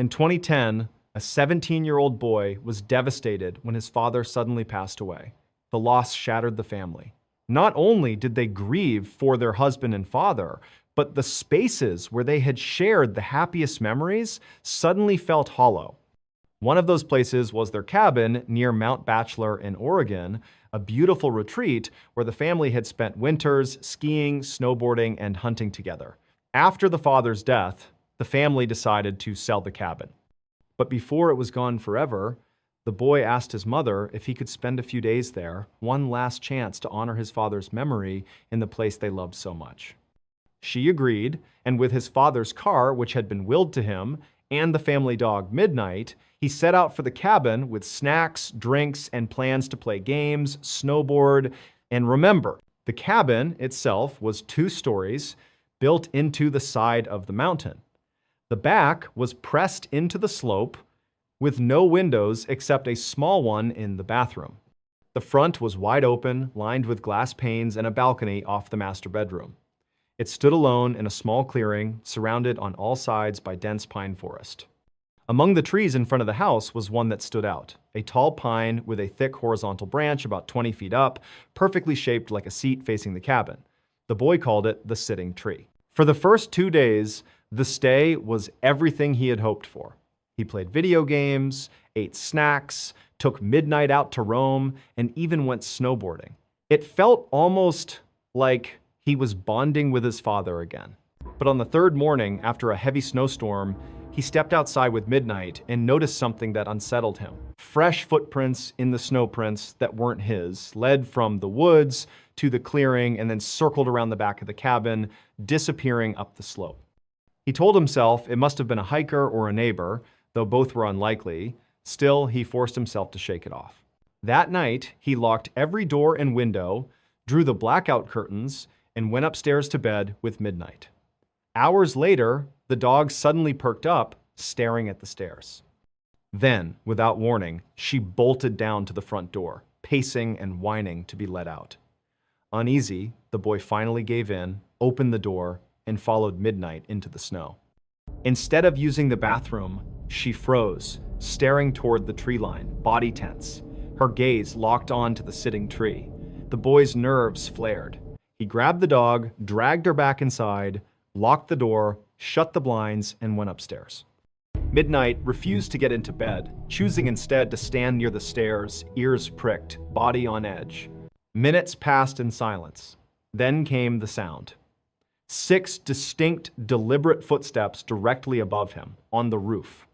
In 2010, a 17-year-old boy was devastated when his father suddenly passed away. The loss shattered the family. Not only did they grieve for their husband and father, but the spaces where they had shared the happiest memories suddenly felt hollow. One of those places was their cabin near Mount Bachelor in Oregon, a beautiful retreat where the family had spent winters skiing, snowboarding, and hunting together. After the father's death, the family decided to sell the cabin. But before it was gone forever, the boy asked his mother if he could spend a few days there, one last chance to honor his father's memory in the place they loved so much. She agreed, and with his father's car, which had been willed to him, and the family dog Midnight, he set out for the cabin with snacks, drinks, and plans to play games, snowboard, and remember, the cabin itself was 2 stories built into the side of the mountain. The back was pressed into the slope with no windows except a small one in the bathroom. The front was wide open, lined with glass panes and a balcony off the master bedroom. It stood alone in a small clearing, surrounded on all sides by dense pine forest. Among the trees in front of the house was one that stood out, a tall pine with a thick horizontal branch about 20 feet up, perfectly shaped like a seat facing the cabin. The boy called it the sitting tree. For the first 2 days, the stay was everything he had hoped for. He played video games, ate snacks, took Midnight out to roam, and even went snowboarding. It felt almost like he was bonding with his father again. But on the 3rd morning, after a heavy snowstorm, he stepped outside with Midnight and noticed something that unsettled him. Fresh footprints in the snow prints that weren't his led from the woods to the clearing and then circled around the back of the cabin, disappearing up the slope. He told himself it must have been a hiker or a neighbor, though both were unlikely. Still, he forced himself to shake it off. That night, he locked every door and window, drew the blackout curtains, and went upstairs to bed with Midnight. Hours later, the dog suddenly perked up, staring at the stairs. Then, without warning, she bolted down to the front door, pacing and whining to be let out. Uneasy, the boy finally gave in, opened the door, and followed Midnight into the snow. Instead of using the bathroom, she froze, staring toward the tree line, body tense, her gaze locked on to the sitting tree. The boy's nerves flared. He grabbed the dog, dragged her back inside, locked the door, shut the blinds, and went upstairs. Midnight refused to get into bed, choosing instead to stand near the stairs, ears pricked, body on edge. Minutes passed in silence. Then came the sound. 6 distinct, deliberate footsteps directly above him, on the roof.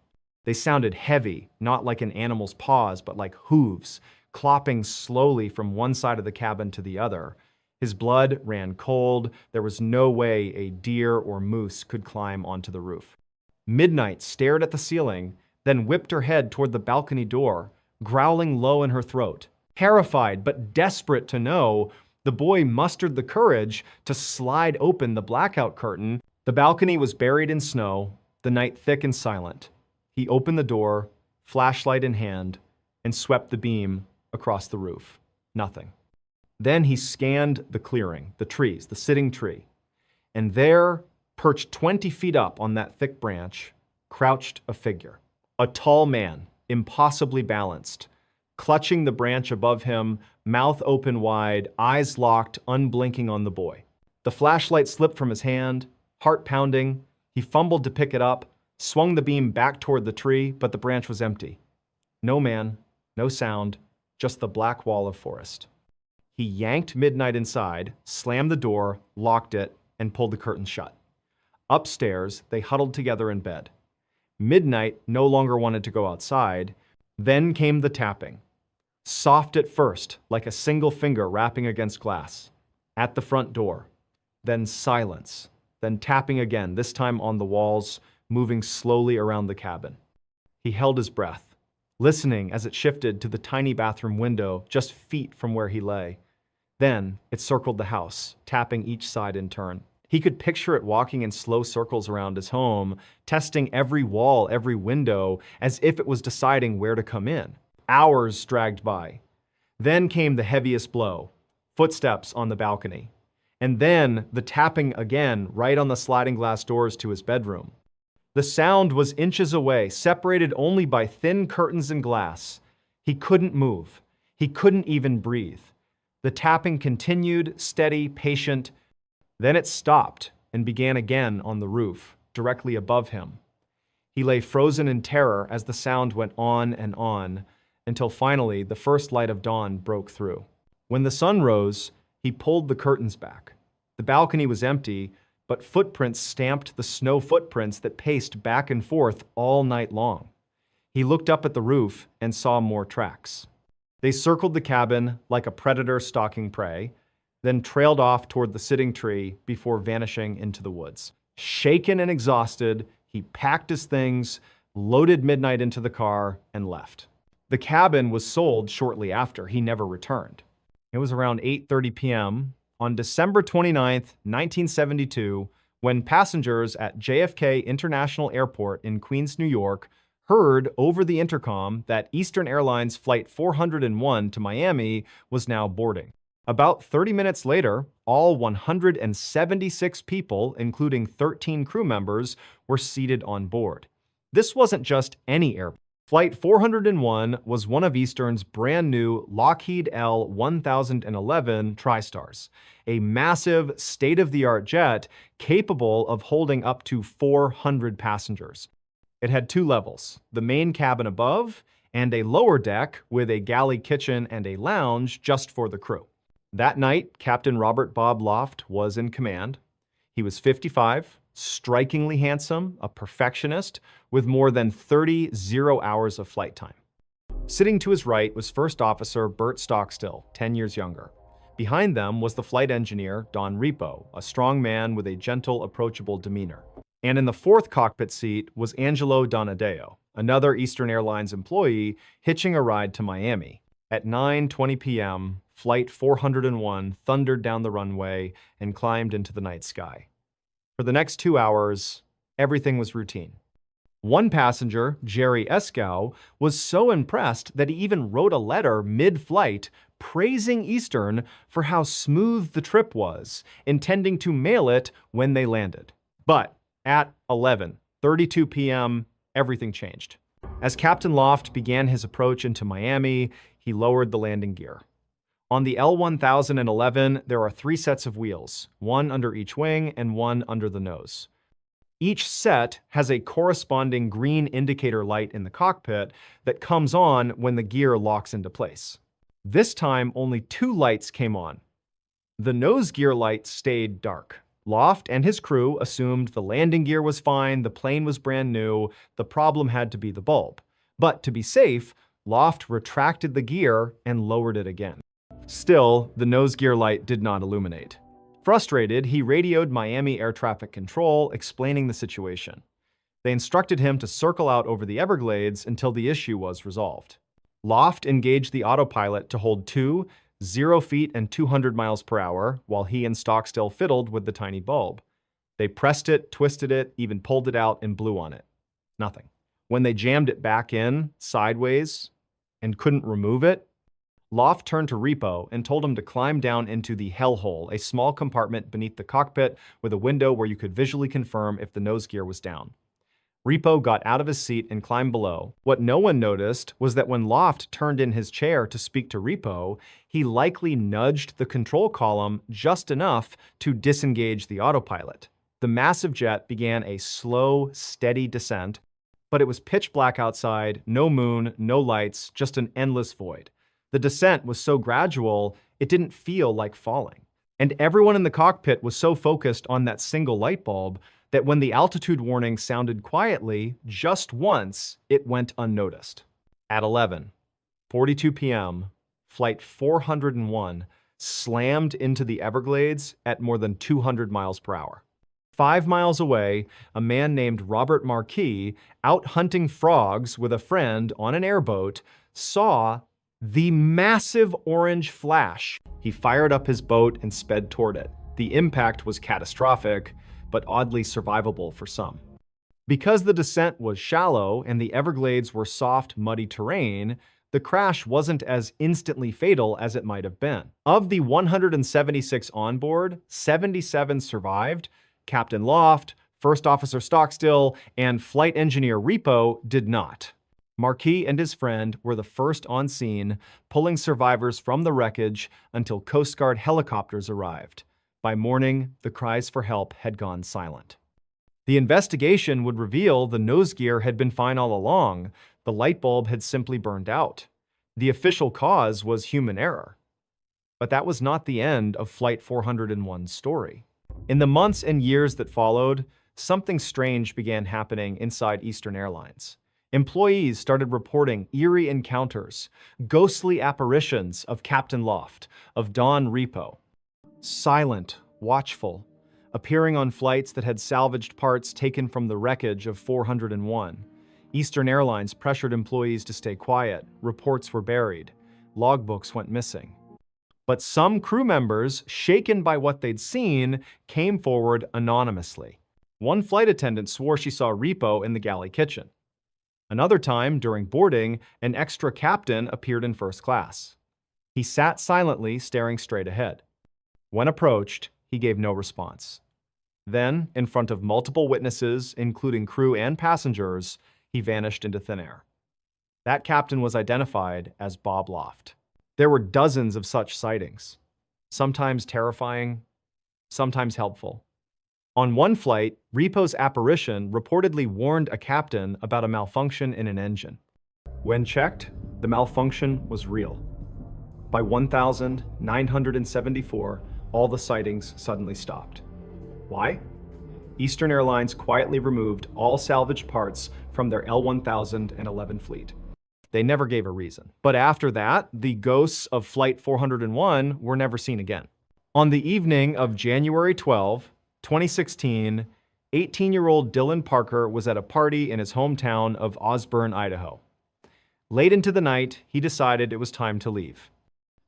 They sounded heavy, not like an animal's paws, but like hooves, clopping slowly from one side of the cabin to the other. His blood ran cold. There was no way a deer or moose could climb onto the roof. Midnight stared at the ceiling, then whipped her head toward the balcony door, growling low in her throat. Terrified but desperate to know, the boy mustered the courage to slide open the blackout curtain. The balcony was buried in snow, the night thick and silent. He opened the door, flashlight in hand, and swept the beam across the roof. Nothing. Then he scanned the clearing, the trees, the sitting tree. And there, perched 20 feet up on that thick branch, crouched a figure. A tall man, impossibly balanced, clutching the branch above him, mouth open wide, eyes locked, unblinking on the boy. The flashlight slipped from his hand, heart pounding. He fumbled to pick it up, swung the beam back toward the tree, but the branch was empty. No man, no sound, just the black wall of forest. He yanked Midnight inside, slammed the door, locked it, and pulled the curtains shut. Upstairs, they huddled together in bed. Midnight no longer wanted to go outside. Then came the tapping. Soft at first, like a single finger rapping against glass. At the front door. Then silence. Then tapping again, this time on the walls, moving slowly around the cabin. He held his breath, listening as it shifted to the tiny bathroom window just feet from where he lay. Then it circled the house, tapping each side in turn. He could picture it walking in slow circles around his home, testing every wall, every window, as if it was deciding where to come in. Hours dragged by. Then came the heaviest blow, footsteps on the balcony. And then the tapping again right on the sliding glass doors to his bedroom. The sound was inches away, separated only by thin curtains and glass. He couldn't move. He couldn't even breathe. The tapping continued, steady, patient. Then it stopped and began again on the roof, directly above him. He lay frozen in terror as the sound went on and on, until finally the first light of dawn broke through. When the sun rose, he pulled the curtains back. The balcony was empty, but footprints stamped the snow footprints that paced back and forth all night long. He looked up at the roof and saw more tracks. They circled the cabin like a predator stalking prey, then trailed off toward the sitting tree before vanishing into the woods. Shaken and exhausted, he packed his things, loaded Midnight into the car, and left. The cabin was sold shortly after. He never returned. It was around 8:30 p.m. on December 29th, 1972, when passengers at JFK International Airport in Queens, New York, heard over the intercom that Eastern Airlines Flight 401 to Miami was now boarding. About 30 minutes later, all 176 people, including 13 crew members, were seated on board. This wasn't just any airplane. Flight 401 was one of Eastern's brand new Lockheed L-1011 TriStars, a massive, state-of-the-art jet capable of holding up to 400 passengers. It had two levels, the main cabin above and a lower deck with a galley kitchen and a lounge just for the crew. That night, Captain Robert Bob Loft was in command. He was 55, strikingly handsome, a perfectionist, with more than 30 zero-hours of flight time. Sitting to his right was First Officer Bert Stockstill, 10 years younger. Behind them was the flight engineer, Don Repo, a strong man with a gentle, approachable demeanor. And in the fourth cockpit seat was Angelo Donadeo, another Eastern Airlines employee hitching a ride to Miami. At 9:20 p.m., Flight 401 thundered down the runway and climbed into the night sky. For the next 2 hours, everything was routine. One passenger, Jerry Eskow, was so impressed that he even wrote a letter mid-flight praising Eastern for how smooth the trip was, intending to mail it when they landed. But at 11:32 p.m., everything changed. As Captain Loft began his approach into Miami, he lowered the landing gear. On the L-1011, there are 3 sets of wheels, one under each wing and one under the nose. Each set has a corresponding green indicator light in the cockpit that comes on when the gear locks into place. This time, only 2 lights came on. The nose gear light stayed dark. Loft and his crew assumed the landing gear was fine, the plane was brand new, the problem had to be the bulb. But to be safe, Loft retracted the gear and lowered it again. Still, the nose gear light did not illuminate. Frustrated, he radioed Miami Air Traffic Control, explaining the situation. They instructed him to circle out over the Everglades until the issue was resolved. Loft engaged the autopilot to hold 0 feet and 200 miles per hour, while he and Stockstill fiddled with the tiny bulb. They pressed it, twisted it, even pulled it out and blew on it. Nothing. When they jammed it back in, sideways, and couldn't remove it, Loft turned to Repo and told him to climb down into the hellhole, a small compartment beneath the cockpit with a window where you could visually confirm if the nose gear was down. Repo got out of his seat and climbed below. What no one noticed was that when Loft turned in his chair to speak to Repo, he likely nudged the control column just enough to disengage the autopilot. The massive jet began a slow, steady descent, but it was pitch black outside, no moon, no lights, just an endless void. The descent was so gradual, it didn't feel like falling. And everyone in the cockpit was so focused on that single light bulb that when the altitude warning sounded quietly, just once, it went unnoticed. At 11:42 p.m., Flight 401 slammed into the Everglades at more than 200 miles per hour. 5 miles away, a man named Robert Marquis, out hunting frogs with a friend on an airboat, saw the massive orange flash. He fired up his boat and sped toward it. The impact was catastrophic, but oddly survivable for some. Because the descent was shallow and the Everglades were soft, muddy terrain, the crash wasn't as instantly fatal as it might have been. Of the 176 on board, 77 survived: Captain Loft, First Officer Stockstill and Flight Engineer Repo did not. Marquis and his friend were the first on scene, pulling survivors from the wreckage until Coast Guard helicopters arrived. By morning, the cries for help had gone silent. The investigation would reveal the nose gear had been fine all along. The light bulb had simply burned out. The official cause was human error. But that was not the end of Flight 401's story. In the months and years that followed, something strange began happening inside Eastern Airlines. Employees started reporting eerie encounters, ghostly apparitions of Captain Loft, of Don Repo. Silent, watchful, appearing on flights that had salvaged parts taken from the wreckage of 401. Eastern Airlines pressured employees to stay quiet. Reports were buried. Logbooks went missing. But some crew members, shaken by what they'd seen, came forward anonymously. One flight attendant swore she saw Repo in the galley kitchen. Another time, during boarding, an extra captain appeared in first class. He sat silently, staring straight ahead. When approached, he gave no response. Then, in front of multiple witnesses, including crew and passengers, he vanished into thin air. That captain was identified as Bob Loft. There were dozens of such sightings, sometimes terrifying, sometimes helpful. On one flight, Repo's apparition reportedly warned a captain about a malfunction in an engine. When checked, the malfunction was real. By 1974, all the sightings suddenly stopped. Why? Eastern Airlines quietly removed all salvaged parts from their L1011 fleet. They never gave a reason. But after that, the ghosts of Flight 401 were never seen again. On the evening of January 12, 2016, 18-year-old Dylan Parker was at a party in his hometown of Osburn, Idaho. Late into the night, he decided it was time to leave.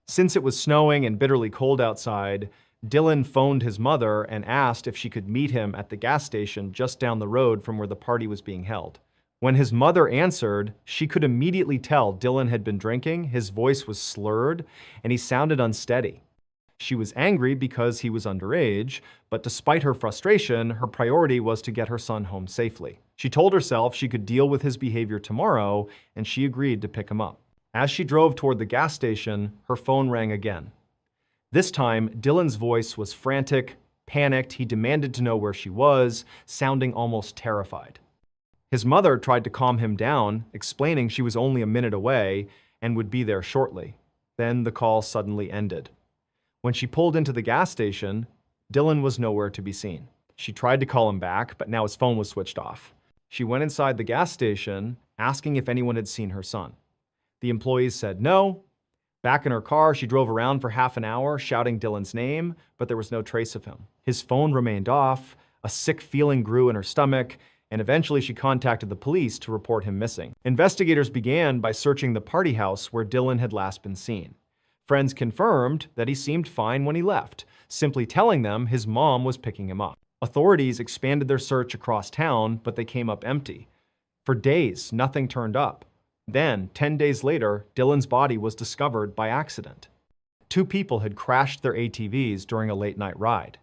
Since it was snowing and bitterly cold outside, Dylan phoned his mother and asked if she could meet him at the gas station just down the road from where the party was being held. When his mother answered, she could immediately tell Dylan had been drinking. His voice was slurred, and he sounded unsteady. She was angry because he was underage, but despite her frustration, her priority was to get her son home safely. She told herself she could deal with his behavior tomorrow, and she agreed to pick him up. As she drove toward the gas station, her phone rang again. This time, Dylan's voice was frantic, panicked. He demanded to know where she was, sounding almost terrified. His mother tried to calm him down, explaining she was only a minute away and would be there shortly. Then the call suddenly ended. When she pulled into the gas station, Dylan was nowhere to be seen. She tried to call him back, but now his phone was switched off. She went inside the gas station, asking if anyone had seen her son. The employees said no. Back in her car, she drove around for half an hour, shouting Dylan's name, but there was no trace of him. His phone remained off, a sick feeling grew in her stomach, and eventually she contacted the police to report him missing. Investigators began by searching the party house where Dylan had last been seen. Friends confirmed that he seemed fine when he left, simply telling them his mom was picking him up. Authorities expanded their search across town, but they came up empty. For days, nothing turned up. Then, 10 days later, Dylan's body was discovered by accident. Two people had crashed their ATVs during a late-night ride.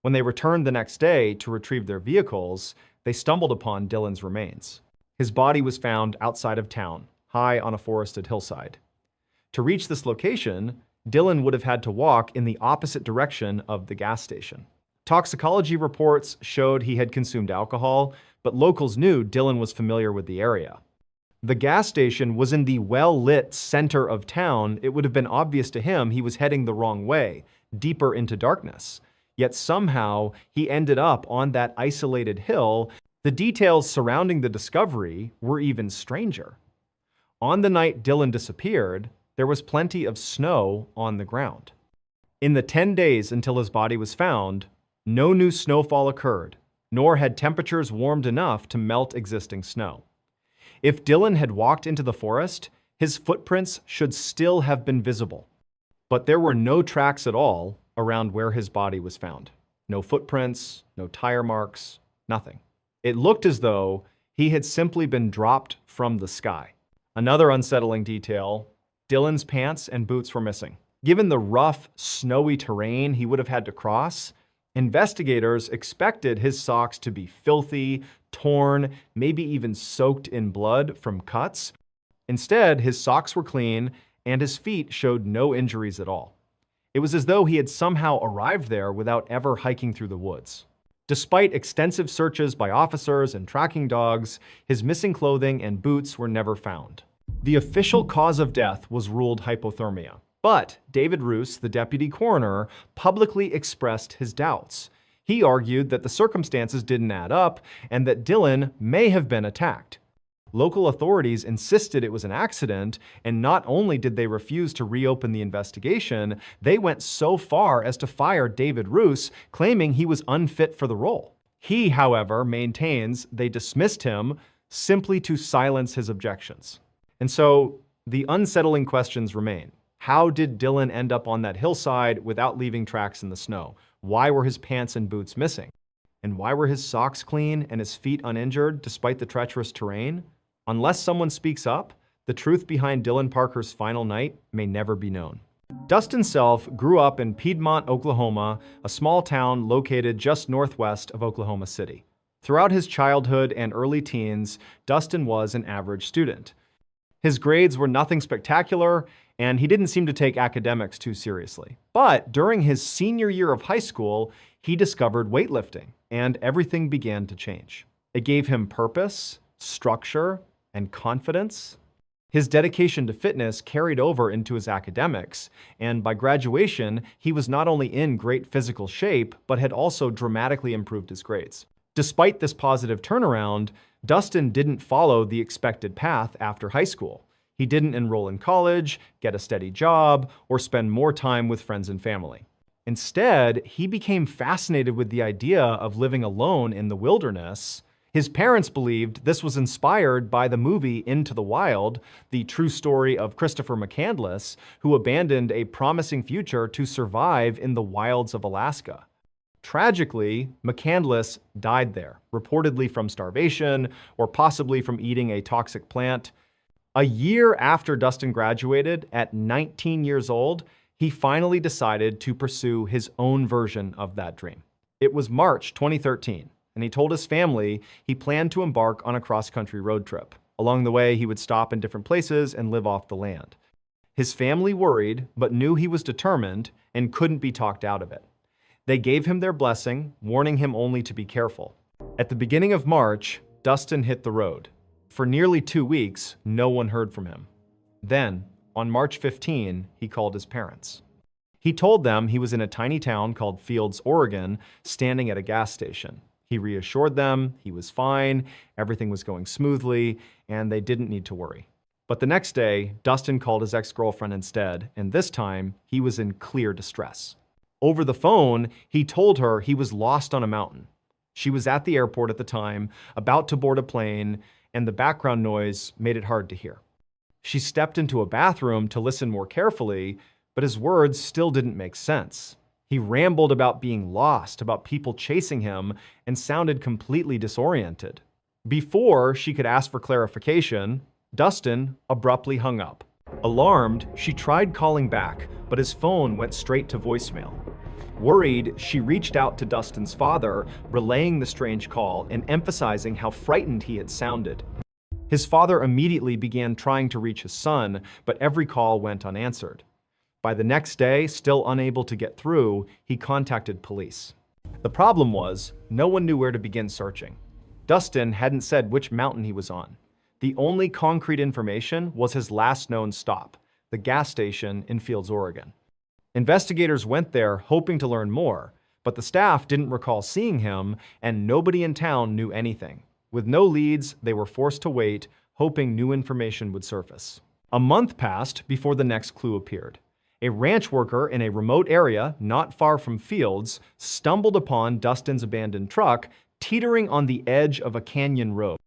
When they returned the next day to retrieve their vehicles, they stumbled upon Dylan's remains. His body was found outside of town, high on a forested hillside. To reach this location, Dylan would have had to walk in the opposite direction of the gas station. Toxicology reports showed he had consumed alcohol, but locals knew Dylan was familiar with the area. The gas station was in the well-lit center of town. It would have been obvious to him he was heading the wrong way, deeper into darkness. Yet somehow, he ended up on that isolated hill. The details surrounding the discovery were even stranger. On the night Dylan disappeared, there was plenty of snow on the ground. In the 10 days until his body was found, no new snowfall occurred, nor had temperatures warmed enough to melt existing snow. If Dylan had walked into the forest, his footprints should still have been visible. But there were no tracks at all around where his body was found. No footprints, no tire marks, nothing. It looked as though he had simply been dropped from the sky. Another unsettling detail: Dylan's pants and boots were missing. Given the rough, snowy terrain he would have had to cross, Investigators expected his socks to be filthy, torn, maybe even soaked in blood from cuts. Instead, his socks were clean and his feet showed no injuries at all. It was as though he had somehow arrived there without ever hiking through the woods. Despite extensive searches by officers and tracking dogs, his missing clothing and boots were never found. The official cause of death was ruled hypothermia, but David Roos, the deputy coroner, publicly expressed his doubts. He argued that the circumstances didn't add up and that Dylan may have been attacked. Local authorities insisted it was an accident, and not only did they refuse to reopen the investigation, they went so far as to fire David Roos, claiming he was unfit for the role. He, however, maintains they dismissed him simply to silence his objections. And so the unsettling questions remain. How did Dylan end up on that hillside without leaving tracks in the snow? Why were his pants and boots missing? And why were his socks clean and his feet uninjured despite the treacherous terrain? Unless someone speaks up, the truth behind Dylan Parker's final night may never be known. Dustin Self grew up in Piedmont, Oklahoma, a small town located just northwest of Oklahoma City. Throughout his childhood and early teens, Dustin was an average student. His grades were nothing spectacular, and he didn't seem to take academics too seriously. But during his senior year of high school, he discovered weightlifting, and everything began to change. It gave him purpose, structure, and confidence. His dedication to fitness carried over into his academics, and by graduation, he was not only in great physical shape, but had also dramatically improved his grades. Despite this positive turnaround, Dustin didn't follow the expected path after high school. He didn't enroll in college, get a steady job, or spend more time with friends and family. Instead, he became fascinated with the idea of living alone in the wilderness. His parents believed this was inspired by the movie Into the Wild, the true story of Christopher McCandless, who abandoned a promising future to survive in the wilds of Alaska. Tragically, McCandless died there, reportedly from starvation or possibly from eating a toxic plant. A year after Dustin graduated, at 19 years old, he finally decided to pursue his own version of that dream. It was March 2013. And he told his family he planned to embark on a cross-country road trip. Along the way, he would stop in different places and live off the land. His family worried, but knew he was determined and couldn't be talked out of it. They gave him their blessing, warning him only to be careful. At the beginning of March, Dustin hit the road. For nearly 2 weeks, no one heard from him. Then, on March 15, he called his parents. He told them he was in a tiny town called Fields, Oregon, standing at a gas station. He reassured them he was fine, everything was going smoothly, and they didn't need to worry. But the next day, Dustin called his ex-girlfriend instead, and this time, he was in clear distress. Over the phone, he told her he was lost on a mountain. She was at the airport at the time, about to board a plane, and the background noise made it hard to hear. She stepped into a bathroom to listen more carefully, but his words still didn't make sense. He rambled about being lost, about people chasing him, and sounded completely disoriented. Before she could ask for clarification, Dustin abruptly hung up. Alarmed, she tried calling back, but his phone went straight to voicemail. Worried, she reached out to Dustin's father, relaying the strange call and emphasizing how frightened he had sounded. His father immediately began trying to reach his son, but every call went unanswered. By the next day, still unable to get through, he contacted police. The problem was, no one knew where to begin searching. Dustin hadn't said which mountain he was on. The only concrete information was his last known stop, the gas station in Fields, Oregon. Investigators went there hoping to learn more, but the staff didn't recall seeing him, and nobody in town knew anything. With no leads, they were forced to wait, hoping new information would surface. A month passed before the next clue appeared. A ranch worker in a remote area not far from Fields stumbled upon Dustin's abandoned truck teetering on the edge of a canyon road.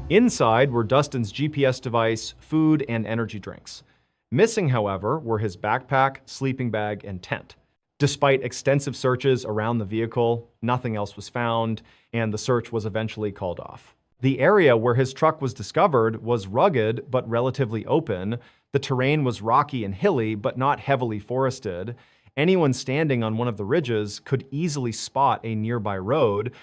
Inside were Dustin's GPS device, food, and energy drinks. Missing, however, were his backpack, sleeping bag, and tent. Despite extensive searches around the vehicle, nothing else was found, and the search was eventually called off. The area where his truck was discovered was rugged but relatively open. The terrain was rocky and hilly but not heavily forested, Anyone standing on one of the ridges could easily spot a nearby road.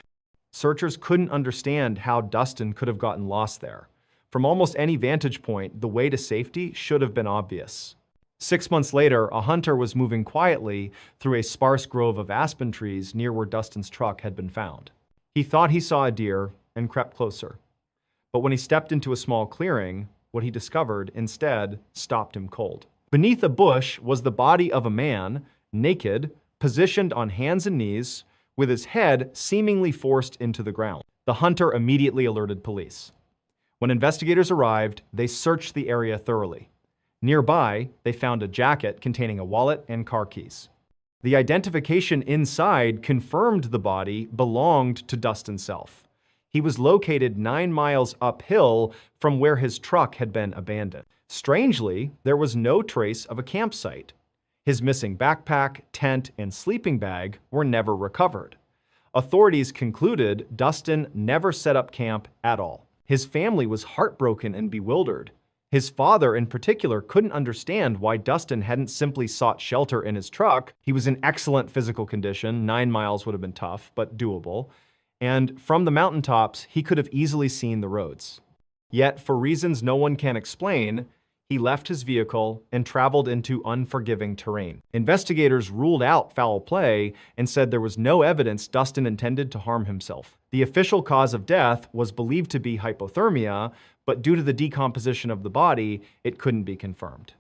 Searchers couldn't understand how Dustin could have gotten lost there. From almost any vantage point, the way to safety should have been obvious. 6 months later, a hunter was moving quietly through a sparse grove of aspen trees near where Dustin's truck had been found. He thought he saw a deer and crept closer. But when he stepped into a small clearing, what he discovered instead stopped him cold. Beneath a bush was the body of a man, naked, positioned on hands and knees, with his head seemingly forced into the ground. The hunter immediately alerted police. When investigators arrived, they searched the area thoroughly. Nearby, they found a jacket containing a wallet and car keys. The identification inside confirmed the body belonged to Dustin Self. He was located 9 miles uphill from where his truck had been abandoned. Strangely, there was no trace of a campsite. His missing backpack, tent, and sleeping bag were never recovered. Authorities concluded Dustin never set up camp at all. His family was heartbroken and bewildered. His father, in particular, couldn't understand why Dustin hadn't simply sought shelter in his truck. He was in excellent physical condition. 9 miles would have been tough, but doable. And from the mountaintops, he could have easily seen the roads. Yet, for reasons no one can explain, he left his vehicle and traveled into unforgiving terrain. Investigators ruled out foul play and said there was no evidence Dustin intended to harm himself. The official cause of death was believed to be hypothermia, but due to the decomposition of the body, it couldn't be confirmed.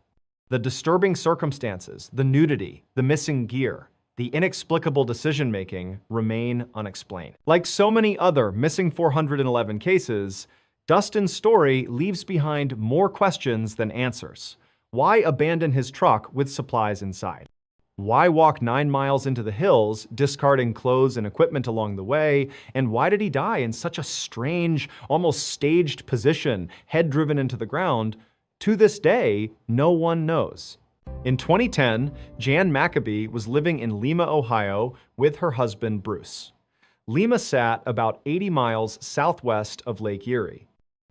The disturbing circumstances, the nudity, the missing gear, the inexplicable decision-making remain unexplained. Like so many other missing 411 cases, Dustin's story leaves behind more questions than answers. Why abandon his truck with supplies inside? Why walk 9 miles into the hills, discarding clothes and equipment along the way? And why did he die in such a strange, almost staged position, head driven into the ground? To this day, no one knows. In 2010, Jan Maccabee was living in Lima, Ohio, with her husband, Bruce. Lima sat about 80 miles southwest of Lake Erie.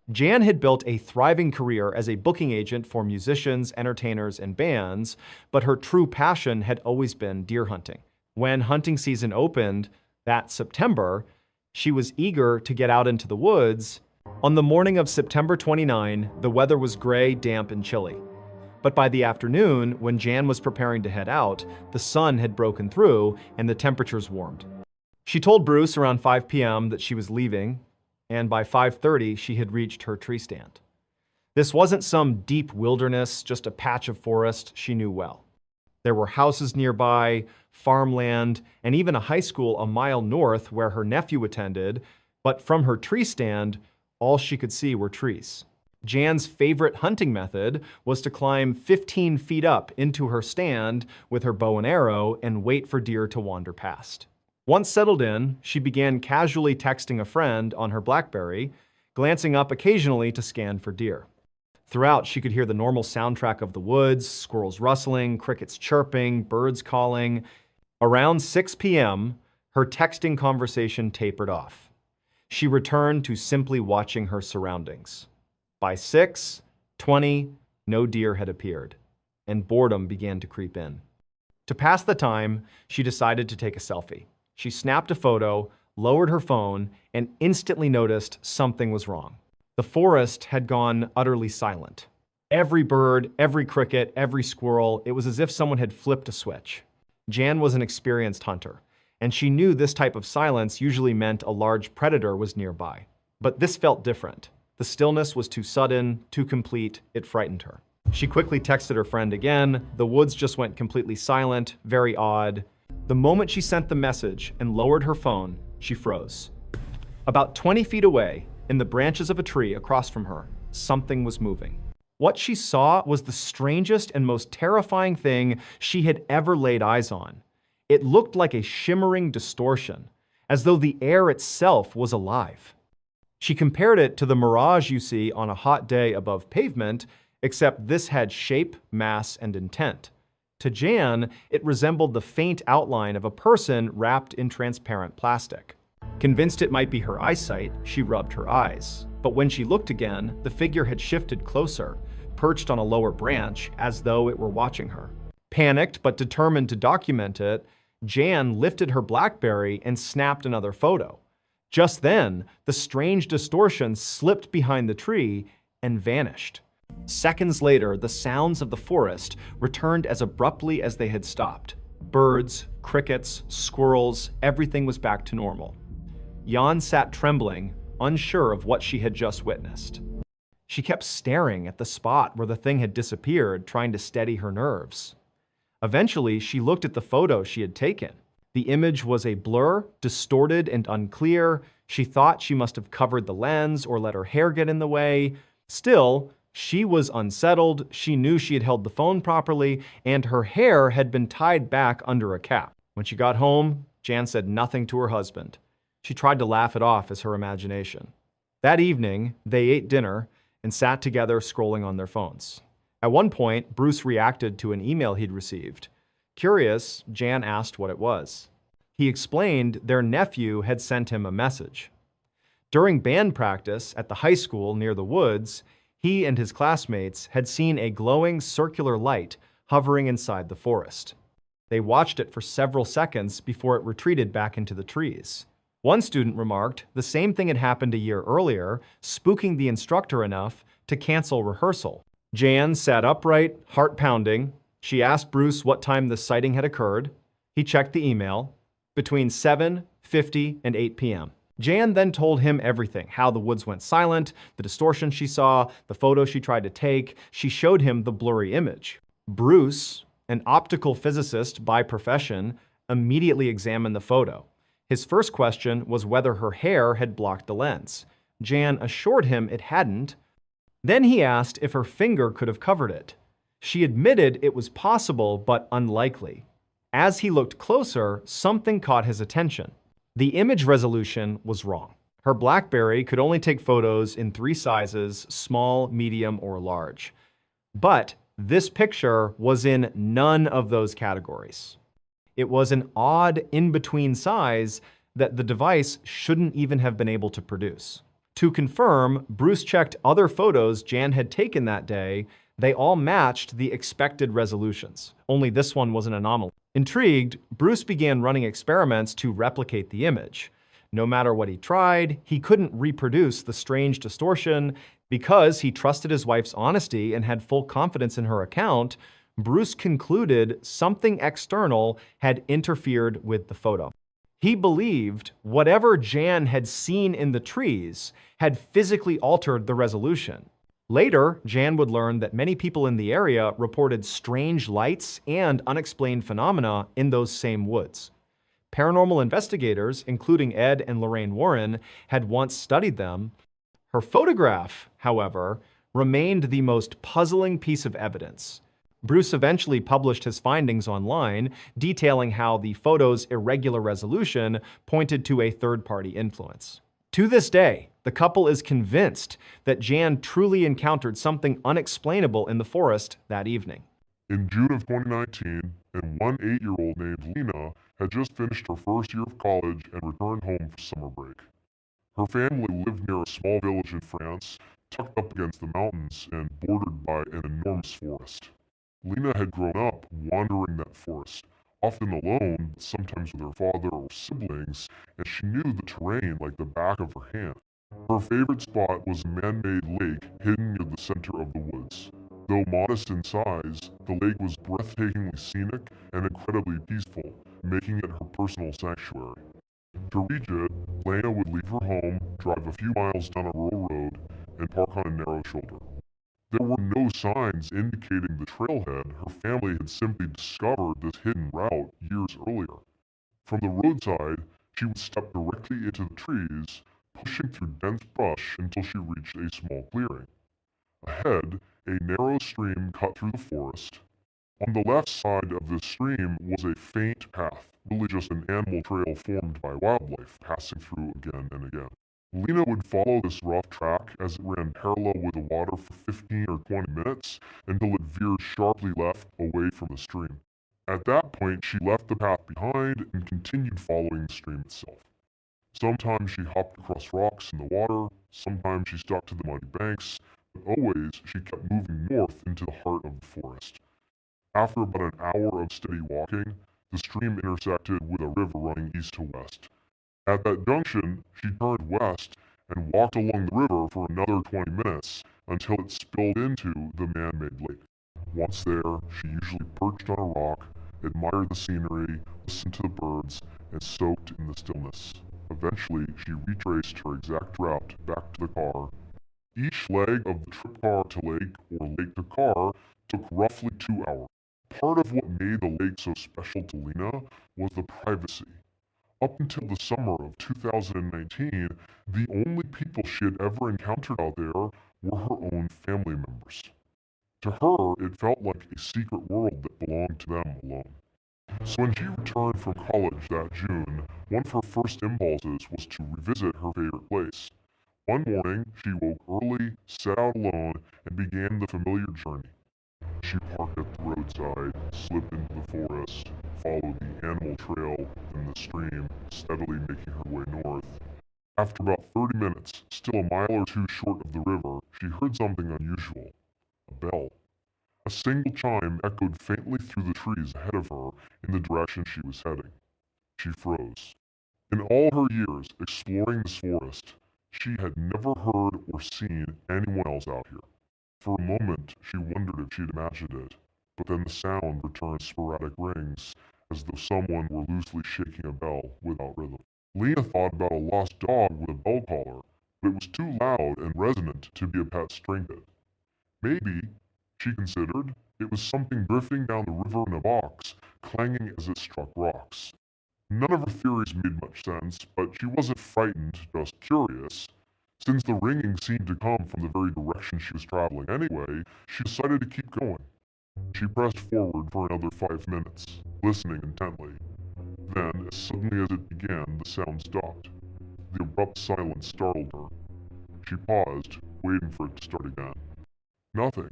Jan had built a thriving career as a booking agent for musicians, entertainers, and bands, but her true passion had always been deer hunting. When hunting season opened that September, she was eager to get out into the woods. On the morning of September 29, the weather was gray, damp, and chilly. But by the afternoon, when Jan was preparing to head out, the sun had broken through and the temperatures warmed. She told Bruce around 5 p.m. that she was leaving, and by 5:30, she had reached her tree stand. This wasn't some deep wilderness, just a patch of forest she knew well. There were houses nearby, farmland, and even a high school a mile north where her nephew attended, but from her tree stand, all she could see were trees. Jan's favorite hunting method was to climb 15 feet up into her stand with her bow and arrow and wait for deer to wander past. Once settled in, she began casually texting a friend on her BlackBerry, glancing up occasionally to scan for deer. Throughout, she could hear the normal soundtrack of the woods, squirrels rustling, crickets chirping, birds calling. Around 6 p.m., her texting conversation tapered off. She returned to simply watching her surroundings. By 6:20, no deer had appeared, and boredom began to creep in. To pass the time, she decided to take a selfie. She snapped a photo, lowered her phone, and instantly noticed something was wrong. The forest had gone utterly silent. Every bird, every cricket, every squirrel, it was as if someone had flipped a switch. Jan was an experienced hunter, and she knew this type of silence usually meant a large predator was nearby. But this felt different. The stillness was too sudden, too complete, it frightened her. She quickly texted her friend again. The woods just went completely silent, very odd. The moment she sent the message and lowered her phone, she froze. About 20 feet away, in the branches of a tree across from her, something was moving. What she saw was the strangest and most terrifying thing she had ever laid eyes on. It looked like a shimmering distortion, as though the air itself was alive. She compared it to the mirage you see on a hot day above pavement, except this had shape, mass, and intent. To Jan, it resembled the faint outline of a person wrapped in transparent plastic. Convinced it might be her eyesight, she rubbed her eyes. But when she looked again, the figure had shifted closer, perched on a lower branch, as though it were watching her. Panicked but determined to document it, Jan lifted her BlackBerry and snapped another photo. Just then, the strange distortion slipped behind the tree and vanished. Seconds later, the sounds of the forest returned as abruptly as they had stopped. Birds, crickets, squirrels, everything was back to normal. Jan sat trembling, unsure of what she had just witnessed. She kept staring at the spot where the thing had disappeared, trying to steady her nerves. Eventually, she looked at the photo she had taken. The image was a blur, distorted and unclear. She thought she must have covered the lens or let her hair get in the way. Still, she was unsettled. She knew she had held the phone properly, and her hair had been tied back under a cap. When she got home, Jan said nothing to her husband. She tried to laugh it off as her imagination. That evening, they ate dinner and sat together scrolling on their phones. At one point, Bruce reacted to an email he'd received. Curious, Jan asked what it was. He explained their nephew had sent him a message. During band practice at the high school near the woods, he and his classmates had seen a glowing circular light hovering inside the forest. They watched it for several seconds before it retreated back into the trees. One student remarked the same thing had happened a year earlier, spooking the instructor enough to cancel rehearsal. Jan sat upright, heart pounding. She asked Bruce what time the sighting had occurred. He checked the email. Between 7:50 and 8 p.m. Jan then told him everything, how the woods went silent, the distortion she saw, the photo she tried to take. She showed him the blurry image. Bruce, an optical physicist by profession, immediately examined the photo. His first question was whether her hair had blocked the lens. Jan assured him it hadn't. Then he asked if her finger could have covered it. She admitted it was possible, but unlikely. As he looked closer, something caught his attention. The image resolution was wrong. Her BlackBerry could only take photos in 3 sizes, small, medium, or large. But this picture was in none of those categories. It was an odd in-between size that the device shouldn't even have been able to produce. To confirm, Bruce checked other photos Jan had taken that day. They all matched the expected resolutions. Only this one was an anomaly. Intrigued, Bruce began running experiments to replicate the image. No matter what he tried, he couldn't reproduce the strange distortion. Because he trusted his wife's honesty and had full confidence in her account, Bruce concluded something external had interfered with the photo. He believed whatever Jan had seen in the trees had physically altered the resolution. Later, Jan would learn that many people in the area reported strange lights and unexplained phenomena in those same woods. Paranormal investigators, including Ed and Lorraine Warren, had once studied them. Her photograph, however, remained the most puzzling piece of evidence. Bruce eventually published his findings online, detailing how the photo's irregular resolution pointed to a third-party influence. To this day, the couple is convinced that Jan truly encountered something unexplainable in the forest that evening. In June of 2019, and one 8-year-old named Lena had just finished her first year of college and returned home for summer break. Her family lived near a small village in France, tucked up against the mountains and bordered by an enormous forest. Lena had grown up wandering that forest, often alone, but sometimes with her father or siblings, and she knew the terrain like the back of her hand. Her favorite spot was a man-made lake hidden near the center of the woods. Though modest in size, the lake was breathtakingly scenic and incredibly peaceful, making it her personal sanctuary. To reach it, Lena would leave her home, drive a few miles down a rural road, and park on a narrow shoulder. There were no signs indicating the trailhead. Her family had simply discovered this hidden route years earlier. From the roadside, she would step directly into the trees, pushing through dense brush until she reached a small clearing. Ahead, a narrow stream cut through the forest. On the left side of this stream was a faint path, really just an animal trail formed by wildlife passing through again and again. Lena would follow this rough track as it ran parallel with the water for 15 or 20 minutes until it veered sharply left away from the stream. At that point, she left the path behind and continued following the stream itself. Sometimes she hopped across rocks in the water, sometimes she stuck to the muddy banks, but always she kept moving north into the heart of the forest. After about an hour of steady walking, the stream intersected with a river running east to west. At that junction, she turned west and walked along the river for another 20 minutes until it spilled into the man-made lake. Once there, she usually perched on a rock, admired the scenery, listened to the birds, and soaked in the stillness. Eventually, she retraced her exact route back to the car. Each leg of the trip car to lake or lake to car took roughly 2 hours. Part of what made the lake so special to Lena was the privacy. Up until the summer of 2019, the only people she had ever encountered out there were her own family members. To her, it felt like a secret world that belonged to them alone. So when she returned from college that June, one of her first impulses was to revisit her favorite place. One morning, she woke early, set out alone, and began the familiar journey. She parked at the roadside, slipped into the forest, followed the animal trail and the stream, steadily making her way north. After about 30 minutes, still a mile or two short of the river, she heard something unusual. A bell. A single chime echoed faintly through the trees ahead of her in the direction she was heading. She froze. In all her years exploring this forest, she had never heard or seen anyone else out here. For a moment, she wondered if she'd imagined it, but then the sound returned sporadic rings, as though someone were loosely shaking a bell without rhythm. Lena thought about a lost dog with a bell collar, but it was too loud and resonant to be a pet string hit. Maybe, she considered, it was something drifting down the river in a box, clanging as it struck rocks. None of her theories made much sense, but she wasn't frightened, just curious. Since the ringing seemed to come from the very direction she was traveling anyway, she decided to keep going. She pressed forward for another 5 minutes, listening intently. Then, as suddenly as it began, the sound stopped. The abrupt silence startled her. She paused, waiting for it to start again. Nothing.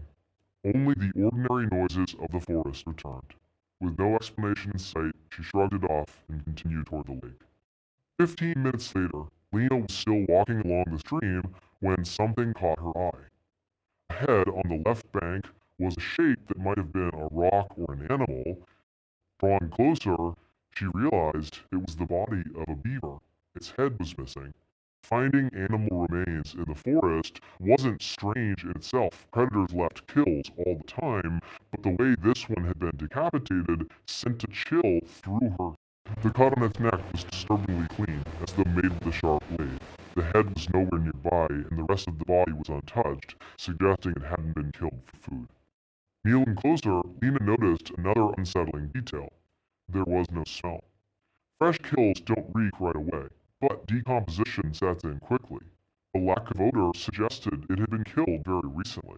Only the ordinary noises of the forest returned. With no explanation in sight, she shrugged it off and continued toward the lake. 15 minutes later, Lena was still walking along the stream when something caught her eye. Ahead on the left bank was a shape that might have been a rock or an animal. Drawing closer, she realized it was the body of a beaver. Its head was missing. Finding animal remains in the forest wasn't strange in itself. Predators left kills all the time, but the way this one had been decapitated sent a chill through her. The cut on its neck was disturbingly clean, as though made with a sharp blade. The head was nowhere nearby, and the rest of the body was untouched, suggesting it hadn't been killed for food. Kneeling closer, Lena noticed another unsettling detail. There was no smell. Fresh kills don't reek right away, but decomposition sets in quickly. A lack of odor suggested it had been killed very recently.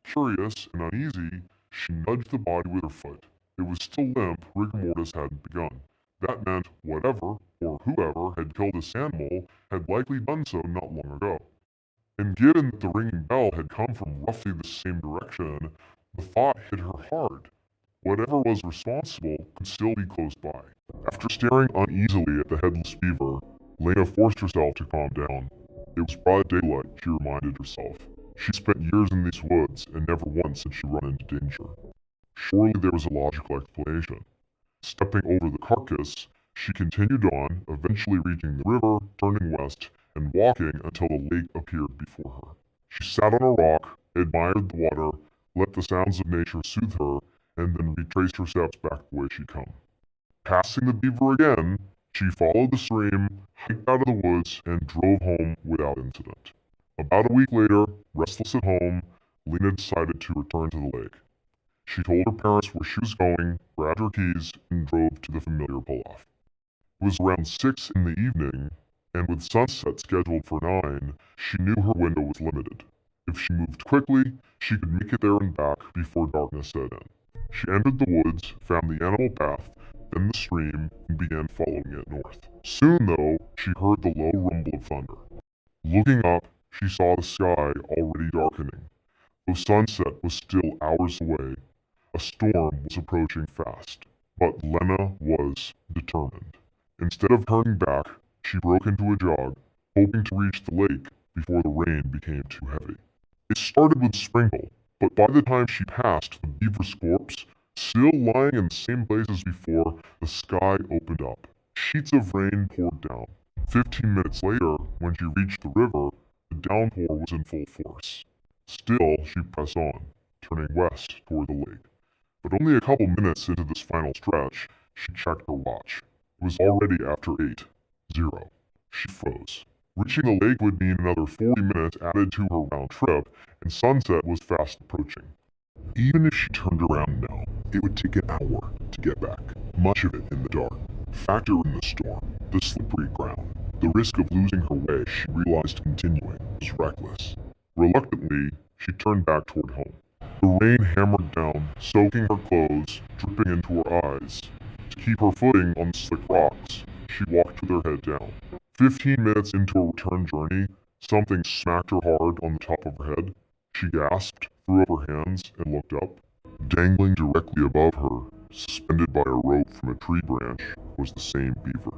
Curious and uneasy, she nudged the body with her foot. It was still limp, rigor mortis hadn't begun. That meant whatever, or whoever, had killed this animal had likely done so not long ago. And given that the ringing bell had come from roughly the same direction, the thought hit her hard. Whatever was responsible could still be close by. After staring uneasily at the headless beaver, Lena forced herself to calm down. It was broad daylight, she reminded herself. She spent years in these woods, and never once had she run into danger. Surely there was a logical explanation. Stepping over the carcass, she continued on, eventually reaching the river, turning west, and walking until the lake appeared before her. She sat on a rock, admired the water, let the sounds of nature soothe her, and then retraced her steps back the way she'd come. Passing the beaver again, she followed the stream, hiked out of the woods, and drove home without incident. About a week later, restless at home, Lena decided to return to the lake. She told her parents where she was going, grabbed her keys, and drove to the familiar pull-off. It was around 6 in the evening, and with sunset scheduled for 9, she knew her window was limited. If she moved quickly, she could make it there and back before darkness set in. She entered the woods, found the animal path, then the stream, and began following it north. Soon, though, she heard the low rumble of thunder. Looking up, she saw the sky already darkening. Though sunset was still hours away, a storm was approaching fast. But Lena was determined. Instead of turning back, she broke into a jog, hoping to reach the lake before the rain became too heavy. It started with a sprinkle, but by the time she passed the beaver's corpse, Still lying in the same place as before, the sky opened up. Sheets of rain poured down. 15 minutes later, when she reached the river, the downpour was in full force. Still, she pressed on, turning west toward the lake. But only a couple minutes into this final stretch, she checked her watch. It was already after 8:00. She froze. Reaching the lake would mean another 40 minutes added to her round trip, and sunset was fast approaching. Even if she turned around now, it would take an hour to get back, much of it in the dark. Factor in the storm, the slippery ground, the risk of losing her way. She realized continuing was reckless. Reluctantly, she turned back toward home. The rain hammered down, soaking her clothes, dripping into her eyes. To keep her footing on the slick rocks, she walked with her head down. 15 minutes into a return journey, something smacked her hard on the top of her head. She gasped, threw up her hands, and looked up. Dangling directly above her, suspended by a rope from a tree branch, was the same beaver.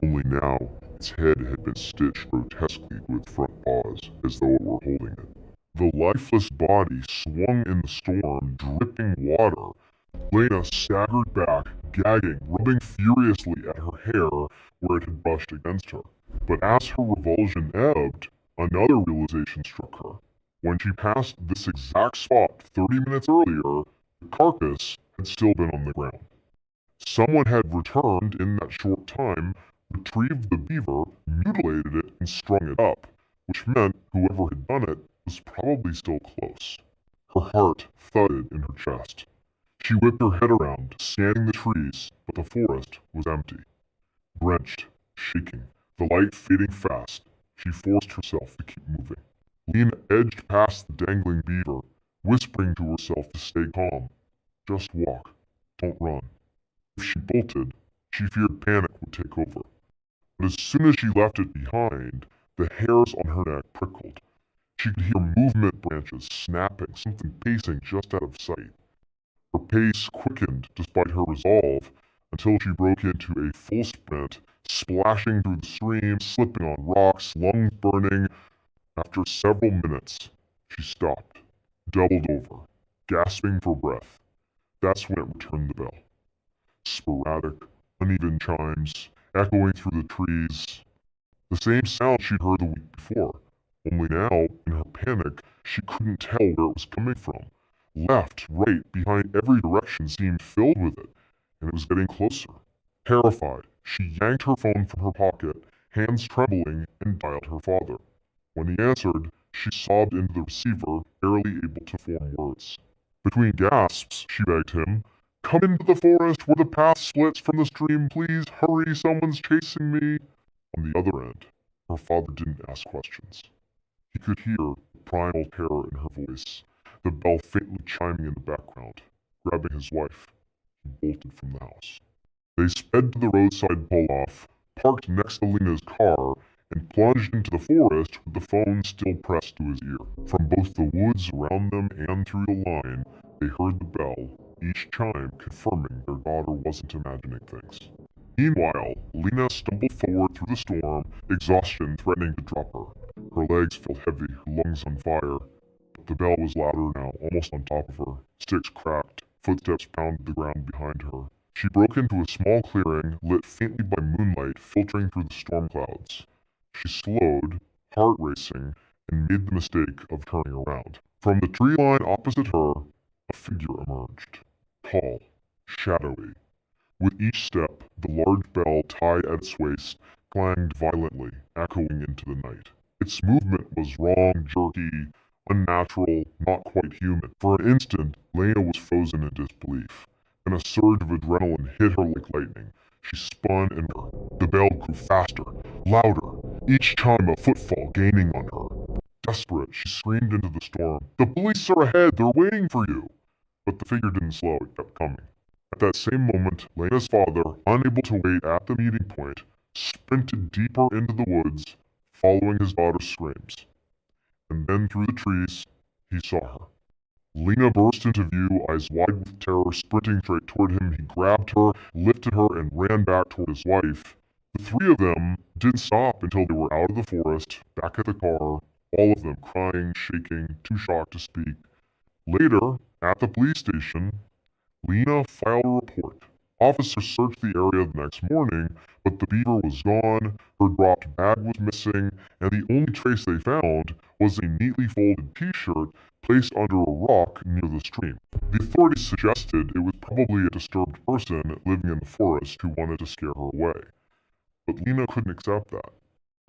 Only now, its head had been stitched grotesquely to its front paws, as though it were holding it. The lifeless body swung in the storm, dripping water. Lena staggered back, gagging, rubbing furiously at her hair where it had brushed against her. But as her revulsion ebbed, another realization struck her. When she passed this exact spot 30 minutes earlier, the carcass had still been on the ground. Someone had returned in that short time, retrieved the beaver, mutilated it, and strung it up, which meant whoever had done it was probably still close. Her heart thudded in her chest. She whipped her head around, scanning the trees, but the forest was empty. Drenched, shaking, the light fading fast, she forced herself to keep moving. Lena edged past the dangling beaver, whispering to herself to stay calm. Just walk. Don't run. If she bolted, she feared panic would take over. But as soon as she left it behind, the hairs on her neck prickled. She could hear movement branches snapping, something pacing just out of sight. Her pace quickened despite her resolve until she broke into a full sprint, splashing through the stream, slipping on rocks, lungs burning. After several minutes, she stopped, doubled over, gasping for breath. That's when it returned the bell. Sporadic, uneven chimes, echoing through the trees. The same sound she'd heard the week before, only now, in her panic, she couldn't tell where it was coming from. Left, right, behind every direction seemed filled with it, and it was getting closer. Terrified, she yanked her phone from her pocket, hands trembling, and dialed her father. When he answered, she sobbed into the receiver, barely able to form words. Between gasps, she begged him, "Come into the forest where the path splits from the stream, please. Hurry, someone's chasing me." On the other end, her father didn't ask questions. He could hear the primal terror in her voice, the bell faintly chiming in the background. Grabbing his wife, he bolted from the house. They sped to the roadside pull-off, parked next to Lena's car, and plunged into the forest with the phone still pressed to his ear. From both the woods around them and through the line, they heard the bell, each chime confirming their daughter wasn't imagining things. Meanwhile, Lena stumbled forward through the storm, exhaustion threatening to drop her. Her legs felt heavy, her lungs on fire. But the bell was louder now, almost on top of her. Sticks cracked, footsteps pounded the ground behind her. She broke into a small clearing, lit faintly by moonlight filtering through the storm clouds. She slowed, heart racing, and made the mistake of turning around. From the tree line opposite her, a figure emerged. Tall, shadowy. With each step, the large bell tied at its waist clanged violently, echoing into the night. Its movement was wrong, jerky, unnatural, not quite human. For an instant, Lena was frozen in disbelief. Then a surge of adrenaline hit her like lightning. She spun and the bell grew faster, louder, each time a footfall gaining on her. Desperate, she screamed into the storm, "The police are ahead! They're waiting for you!" But the figure didn't slow, it kept coming. At that same moment, Lena's father, unable to wait at the meeting point, sprinted deeper into the woods, following his daughter's screams. And then through the trees, he saw her. Lena burst into view, eyes wide with terror, sprinting straight toward him. He grabbed her, lifted her, and ran back toward his wife. The three of them didn't stop until they were out of the forest, back at the car, all of them crying, shaking, too shocked to speak. Later, at the police station, Lena filed a report. Officers searched the area the next morning, but the beaver was gone, her dropped bag was missing, and the only trace they found was a neatly folded t-shirt placed under a rock near the stream. The authorities suggested it was probably a disturbed person living in the forest who wanted to scare her away. But Lena couldn't accept that.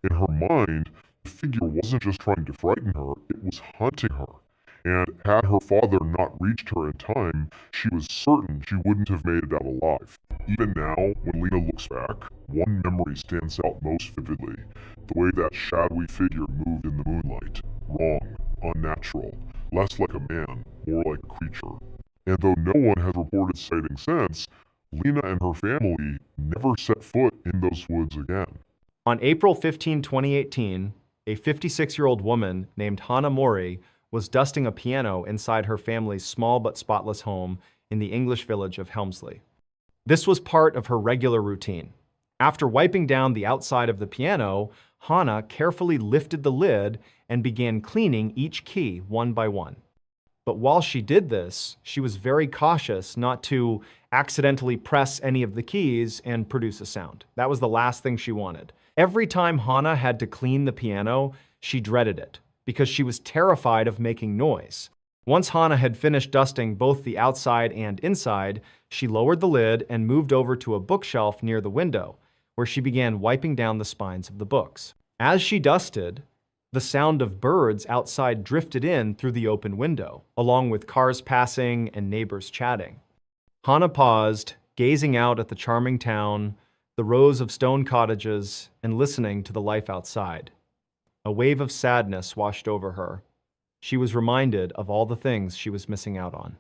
In her mind, the figure wasn't just trying to frighten her, it was hunting her. And had her father not reached her in time, she was certain she wouldn't have made it out alive. Even now, when Lena looks back, one memory stands out most vividly: the way that shadowy figure moved in the moonlight. Wrong, unnatural, less like a man, more like a creature. And though no one has reported sighting since, Lena and her family never set foot in those woods again. On April 15, 2018, a 56-year-old woman named Hana Mori was dusting a piano inside her family's small but spotless home in the English village of Helmsley. This was part of her regular routine. After wiping down the outside of the piano, Hana carefully lifted the lid and began cleaning each key one by one. But while she did this, she was very cautious not to accidentally press any of the keys and produce a sound. That was the last thing she wanted. Every time Hana had to clean the piano, she dreaded it, because she was terrified of making noise. Once Hana had finished dusting both the outside and inside, she lowered the lid and moved over to a bookshelf near the window, where she began wiping down the spines of the books. As she dusted, the sound of birds outside drifted in through the open window, along with cars passing and neighbors chatting. Hana paused, gazing out at the charming town, the rows of stone cottages, and listening to the life outside. A wave of sadness washed over her. She was reminded of all the things she was missing out on.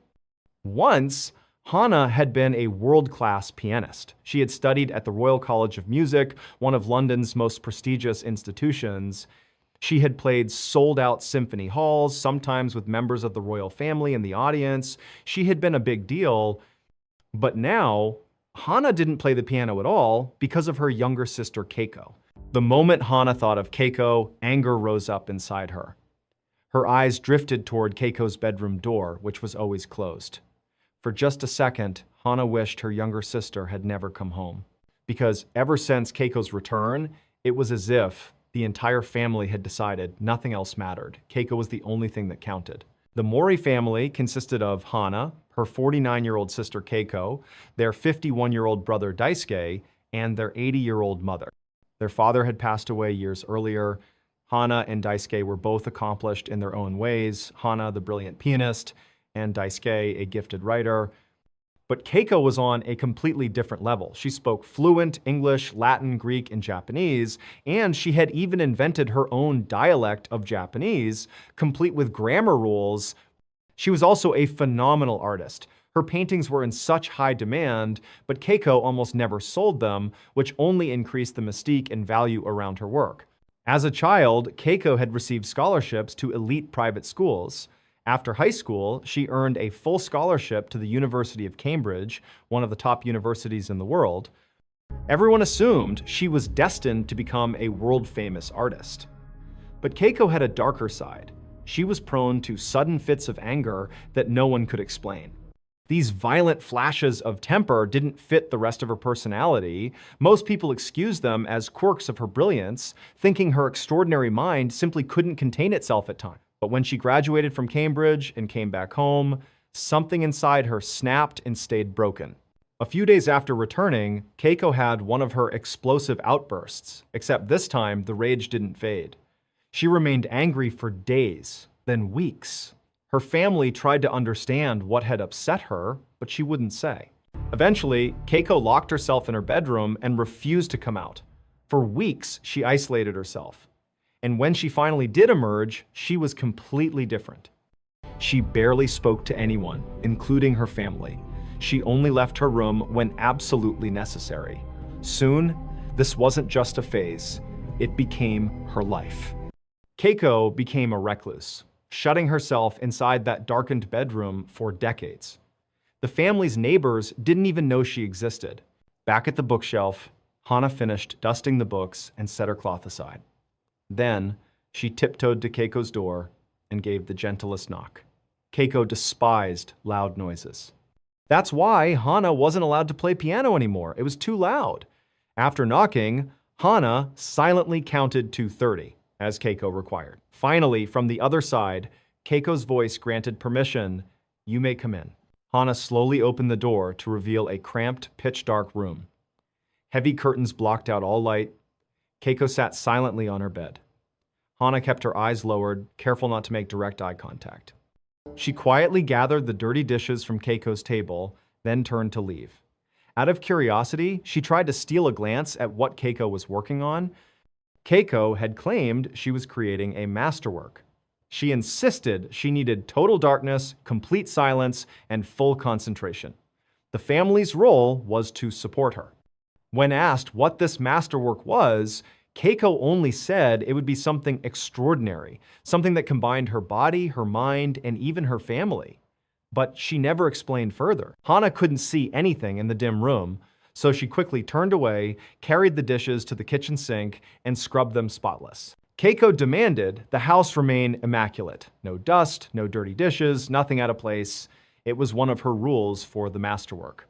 Once, Hana had been a world-class pianist. She had studied at the Royal College of Music, one of London's most prestigious institutions. She had played sold-out symphony halls, sometimes with members of the royal family in the audience. She had been a big deal. But now, Hana didn't play the piano at all because of her younger sister Keiko. The moment Hana thought of Keiko, anger rose up inside her. Her eyes drifted toward Keiko's bedroom door, which was always closed. For just a second, Hana wished her younger sister had never come home. Because ever since Keiko's return, it was as if the entire family had decided nothing else mattered. Keiko was the only thing that counted. The Mori family consisted of Hana, her 49-year-old sister Keiko, their 51-year-old brother Daisuke, and their 80-year-old mother. Their father had passed away years earlier. Hana and Daisuke were both accomplished in their own ways. Hana, the brilliant pianist, and Daisuke, a gifted writer. But Keiko was on a completely different level. She spoke fluent English, Latin, Greek, and Japanese, and she had even invented her own dialect of Japanese, complete with grammar rules. She was also a phenomenal artist. Her paintings were in such high demand, but Keiko almost never sold them, which only increased the mystique and value around her work. As a child, Keiko had received scholarships to elite private schools. After high school, she earned a full scholarship to the University of Cambridge, one of the top universities in the world. Everyone assumed she was destined to become a world-famous artist. But Keiko had a darker side. She was prone to sudden fits of anger that no one could explain. These violent flashes of temper didn't fit the rest of her personality. Most people excused them as quirks of her brilliance, thinking her extraordinary mind simply couldn't contain itself at times. But when she graduated from Cambridge and came back home, something inside her snapped and stayed broken. A few days after returning, Keiko had one of her explosive outbursts, except this time the rage didn't fade. She remained angry for days, then weeks. Her family tried to understand what had upset her, but she wouldn't say. Eventually, Keiko locked herself in her bedroom and refused to come out. For weeks, she isolated herself. And when she finally did emerge, she was completely different. She barely spoke to anyone, including her family. She only left her room when absolutely necessary. Soon, this wasn't just a phase. It became her life. Keiko became a recluse, shutting herself inside that darkened bedroom for decades. The family's neighbors didn't even know she existed. Back at the bookshelf, Hana finished dusting the books and set her cloth aside. Then, she tiptoed to Keiko's door and gave the gentlest knock. Keiko despised loud noises. That's why Hana wasn't allowed to play piano anymore. It was too loud. After knocking, Hana silently counted to 30, as Keiko required. Finally, from the other side, Keiko's voice granted permission. You may come in. Hana slowly opened the door to reveal a cramped, pitch-dark room. Heavy curtains blocked out all light. Keiko sat silently on her bed. Hana kept her eyes lowered, careful not to make direct eye contact. She quietly gathered the dirty dishes from Keiko's table, then turned to leave. Out of curiosity, she tried to steal a glance at what Keiko was working on. Keiko had claimed she was creating a masterwork. She insisted she needed total darkness, complete silence, and full concentration. The family's role was to support her. When asked what this masterwork was, Keiko only said it would be something extraordinary, something that combined her body, her mind, and even her family. But she never explained further. Hana couldn't see anything in the dim room, so she quickly turned away, carried the dishes to the kitchen sink, and scrubbed them spotless. Keiko demanded the house remain immaculate. No dust, no dirty dishes, nothing out of place. It was one of her rules for the masterwork.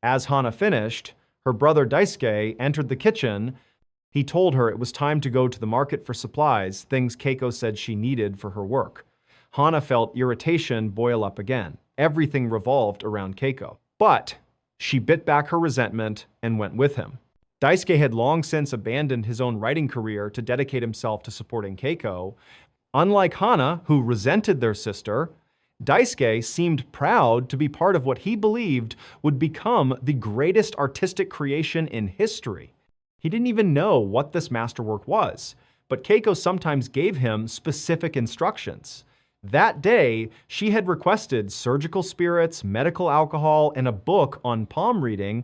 As Hana finished, her brother Daisuke entered the kitchen. He told her it was time to go to the market for supplies, things Keiko said she needed for her work. Hana felt irritation boil up again. Everything revolved around Keiko. But she bit back her resentment and went with him. Daisuke had long since abandoned his own writing career to dedicate himself to supporting Keiko. Unlike Hana, who resented their sister, Daisuke seemed proud to be part of what he believed would become the greatest artistic creation in history. He didn't even know what this masterwork was, but Keiko sometimes gave him specific instructions. That day, she had requested surgical spirits, medical alcohol, and a book on palm reading,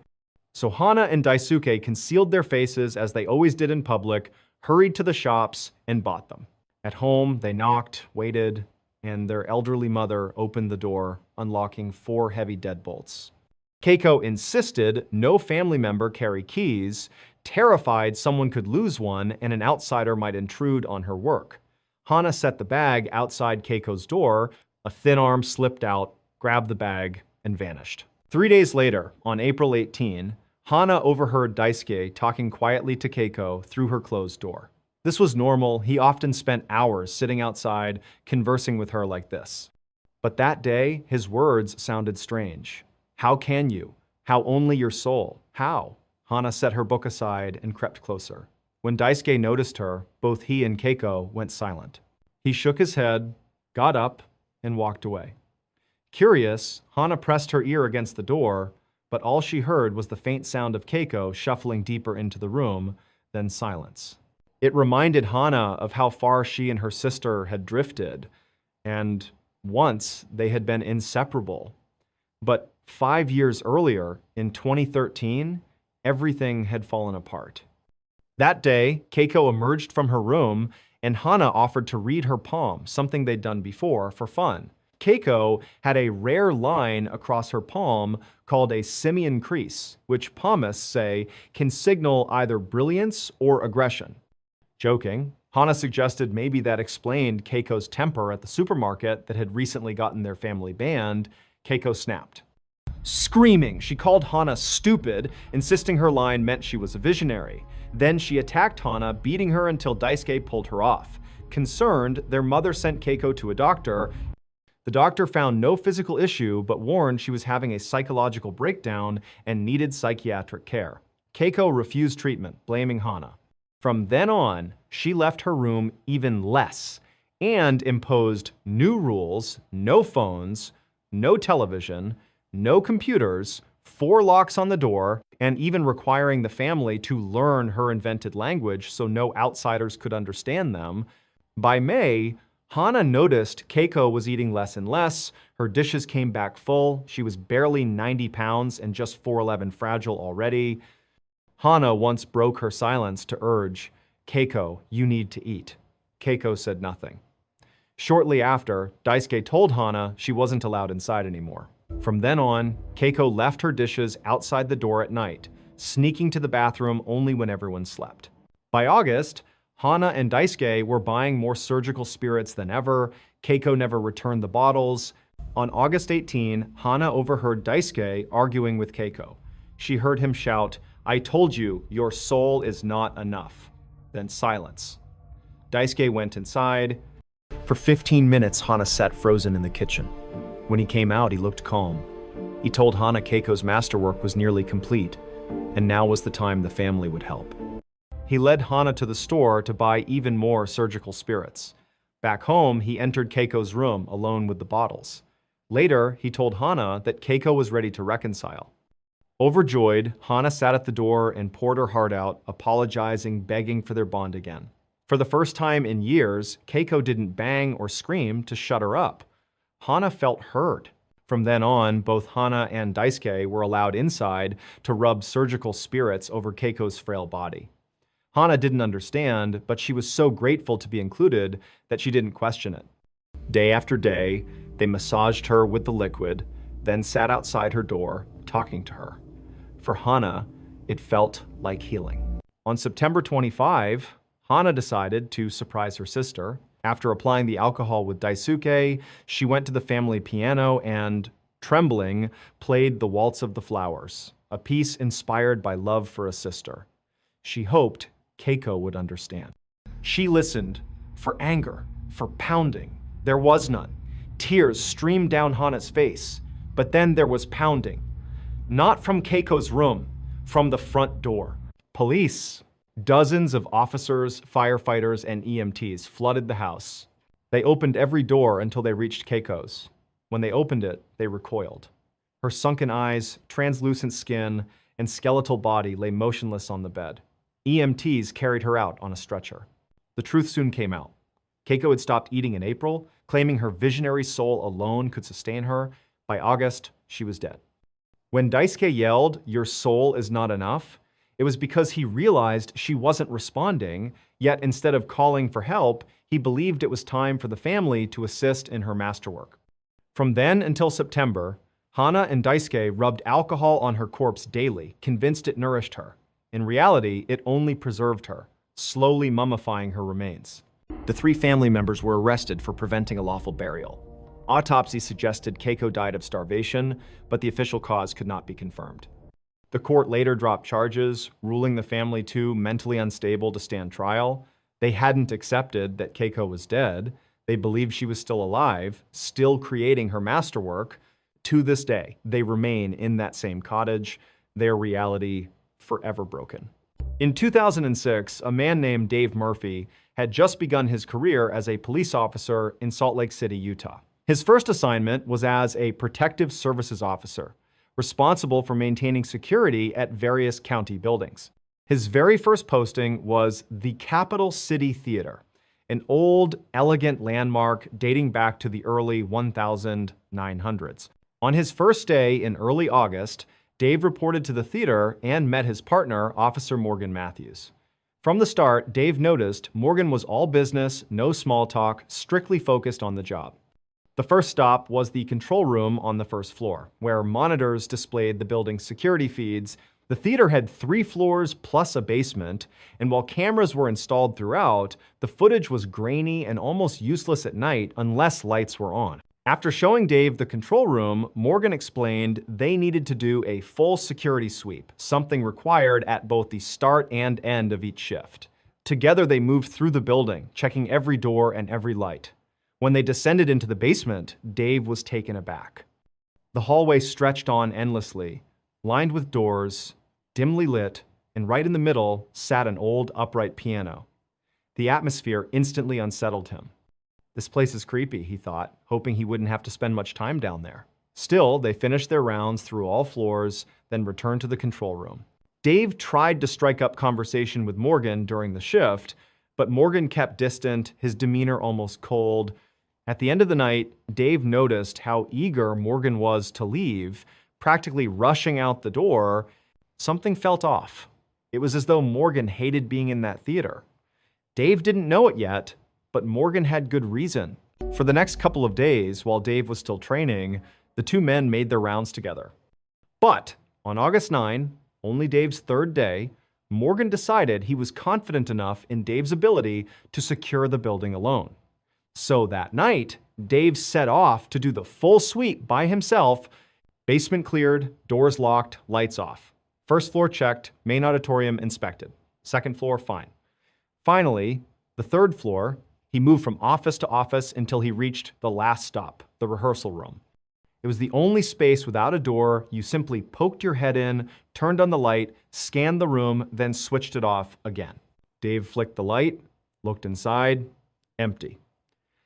so Hana and Daisuke concealed their faces as they always did in public, hurried to the shops, and bought them. At home, they knocked, waited, and their elderly mother opened the door, unlocking 4 heavy deadbolts. Keiko insisted no family member carry keys, terrified someone could lose one and an outsider might intrude on her work. Hana set the bag outside Keiko's door. A thin arm slipped out, grabbed the bag, and vanished. 3 days later, on April 18, Hana overheard Daisuke talking quietly to Keiko through her closed door. This was normal. He often spent hours sitting outside, conversing with her like this. But that day, his words sounded strange. How can you? How only your soul? How? Hana set her book aside and crept closer. When Daisuke noticed her, both he and Keiko went silent. He shook his head, got up, and walked away. Curious, Hana pressed her ear against the door, but all she heard was the faint sound of Keiko shuffling deeper into the room, then silence. It reminded Hana of how far she and her sister had drifted, and once they had been inseparable. But 5 years earlier, in 2013, everything had fallen apart. That day, Keiko emerged from her room, and Hana offered to read her palm, something they'd done before, for fun. Keiko had a rare line across her palm called a simian crease, which palmists say can signal either brilliance or aggression. Joking, Hana suggested maybe that explained Keiko's temper at the supermarket that had recently gotten their family banned. Keiko snapped. Screaming, she called Hana stupid, insisting her line meant she was a visionary. Then she attacked Hana, beating her until Daisuke pulled her off. Concerned, their mother sent Keiko to a doctor. The doctor found no physical issue, but warned she was having a psychological breakdown and needed psychiatric care. Keiko refused treatment, blaming Hana. From then on, she left her room even less and imposed new rules: no phones, no television, no computers, 4 locks on the door, and even requiring the family to learn her invented language so no outsiders could understand them. By May, Hana noticed Keiko was eating less and less. Her dishes came back full. She was barely 90 pounds and just 4'11" fragile already. Hana once broke her silence to urge, Keiko, you need to eat. Keiko said nothing. Shortly after, Daisuke told Hana she wasn't allowed inside anymore. From then on, Keiko left her dishes outside the door at night, sneaking to the bathroom only when everyone slept. By August, Hana and Daisuke were buying more surgical spirits than ever. Keiko never returned the bottles. On August 18, Hana overheard Daisuke arguing with Keiko. She heard him shout, "I told you, your soul is not enough." Then silence. Daisuke went inside. For 15 minutes, Hana sat frozen in the kitchen. When he came out, he looked calm. He told Hana Keiko's masterwork was nearly complete, and now was the time the family would help. He led Hana to the store to buy even more surgical spirits. Back home, he entered Keiko's room alone with the bottles. Later, he told Hana that Keiko was ready to reconcile. Overjoyed, Hana sat at the door and poured her heart out, apologizing, begging for their bond again. For the first time in years, Keiko didn't bang or scream to shut her up. Hana felt heard. From then on, both Hana and Daisuke were allowed inside to rub surgical spirits over Keiko's frail body. Hana didn't understand, but she was so grateful to be included that she didn't question it. Day after day, they massaged her with the liquid, then sat outside her door, talking to her. For Hana, it felt like healing. On September 25, Hana decided to surprise her sister. After applying the alcohol with Daisuke, she went to the family piano and, trembling, played The Waltz of the Flowers, a piece inspired by love for a sister. She hoped Keiko would understand. She listened for anger, for pounding. There was none. Tears streamed down Hana's face, but then there was pounding. Not from Keiko's room, from the front door. Police. Dozens of officers, firefighters, and EMTs flooded the house. They opened every door until they reached Keiko's. When they opened it, they recoiled. Her sunken eyes, translucent skin, and skeletal body lay motionless on the bed. EMTs carried her out on a stretcher. The truth soon came out. Keiko had stopped eating in April, claiming her visionary soul alone could sustain her. By August, she was dead. When Daisuke yelled, "Your soul is not enough," it was because he realized she wasn't responding, yet instead of calling for help, he believed it was time for the family to assist in her masterwork. From then until September, Hana and Daisuke rubbed alcohol on her corpse daily, convinced it nourished her. In reality, it only preserved her, slowly mummifying her remains. The 3 family members were arrested for preventing a lawful burial. Autopsies suggested Keiko died of starvation, but the official cause could not be confirmed. The court later dropped charges, ruling the family too mentally unstable to stand trial. They hadn't accepted that Keiko was dead. They believed she was still alive, still creating her masterwork. To this day, they remain in that same cottage, their reality forever broken. In 2006, a man named Dave Murphy had just begun his career as a police officer in Salt Lake City, Utah. His first assignment was as a protective services officer, responsible for maintaining security at various county buildings. His very first posting was the Capitol City Theater, an old, elegant landmark dating back to the early 1900s. On his first day in early August, Dave reported to the theater and met his partner, Officer Morgan Matthews. From the start, Dave noticed Morgan was all business, no small talk, strictly focused on the job. The first stop was the control room on the first floor, where monitors displayed the building's security feeds. The theater had 3 floors plus a basement, and while cameras were installed throughout, the footage was grainy and almost useless at night unless lights were on. After showing Dave the control room, Morgan explained they needed to do a full security sweep, something required at both the start and end of each shift. Together they moved through the building, checking every door and every light. When they descended into the basement, Dave was taken aback. The hallway stretched on endlessly, lined with doors, dimly lit, and right in the middle sat an old upright piano. The atmosphere instantly unsettled him. This place is creepy, he thought, hoping he wouldn't have to spend much time down there. Still, they finished their rounds through all floors, then returned to the control room. Dave tried to strike up conversation with Morgan during the shift, but Morgan kept distant, his demeanor almost cold. At the end of the night, Dave noticed how eager Morgan was to leave, practically rushing out the door. Something felt off. It was as though Morgan hated being in that theater. Dave didn't know it yet, but Morgan had good reason. For the next couple of days, while Dave was still training, the 2 men made their rounds together. But on August 9, only Dave's 3rd day, Morgan decided he was confident enough in Dave's ability to secure the building alone. So that night, Dave set off to do the full sweep by himself. Basement cleared, doors locked, lights off. First floor checked, main auditorium inspected. Second floor, fine. Finally, the third floor, he moved from office to office until he reached the last stop, the rehearsal room. It was the only space without a door. You simply poked your head in, turned on the light, scanned the room, then switched it off again. Dave flicked the light, looked inside, empty.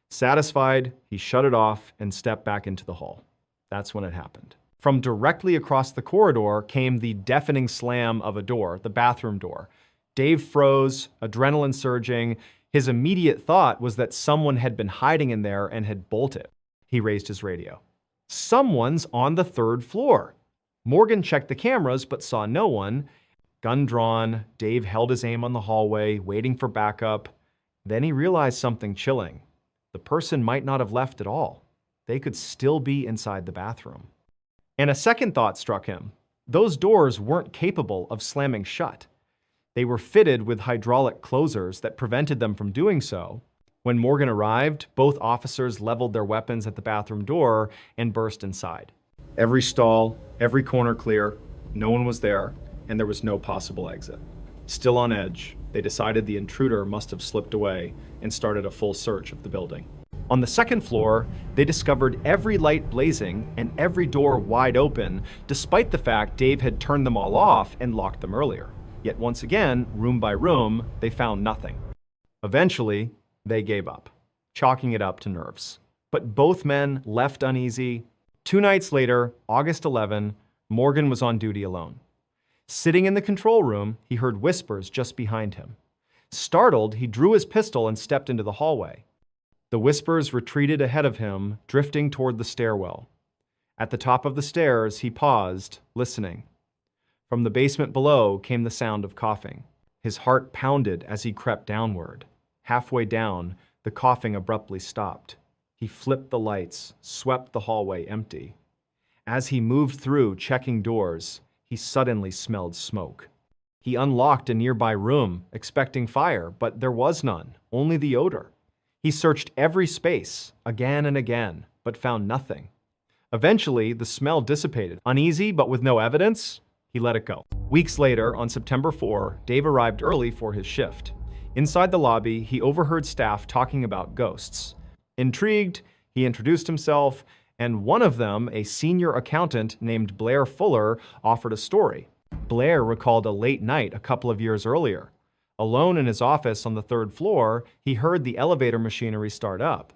Satisfied, he shut it off and stepped back into the hall. That's when it happened. From directly across the corridor came the deafening slam of a door, the bathroom door. Dave froze, adrenaline surging. His immediate thought was that someone had been hiding in there and had bolted. He raised his radio. Someone's on the third floor. Morgan checked the cameras but saw no one. Gun drawn, Dave held his aim on the hallway, waiting for backup. Then he realized something chilling. The person might not have left at all. They could still be inside the bathroom. And a second thought struck him. Those doors weren't capable of slamming shut. They were fitted with hydraulic closers that prevented them from doing so. When Morgan arrived, both officers leveled their weapons at the bathroom door and burst inside. Every stall, every corner clear, no one was there, and there was no possible exit. Still on edge, they decided the intruder must have slipped away and started a full search of the building. On the second floor, they discovered every light blazing and every door wide open, despite the fact Dave had turned them all off and locked them earlier. Yet once again, room by room, they found nothing. Eventually, they gave up, chalking it up to nerves. But both men left uneasy. 2 nights later, August 11, Morgan was on duty alone. Sitting in the control room, he heard whispers just behind him. Startled, he drew his pistol and stepped into the hallway. The whispers retreated ahead of him, drifting toward the stairwell. At the top of the stairs, he paused, listening. From the basement below came the sound of coughing. His heart pounded as he crept downward. Halfway down, the coughing abruptly stopped. He flipped the lights, swept the hallway empty. As he moved through, checking doors, he suddenly smelled smoke. He unlocked a nearby room, expecting fire, but there was none, only the odor. He searched every space, again and again, but found nothing. Eventually, the smell dissipated. Uneasy, but with no evidence, he let it go. Weeks later, on September 4, Dave arrived early for his shift. Inside the lobby, he overheard staff talking about ghosts. Intrigued, he introduced himself, and one of them, a senior accountant named Blair Fuller, offered a story. Blair recalled a late night a couple of years earlier. Alone in his office on the 3rd floor, he heard the elevator machinery start up.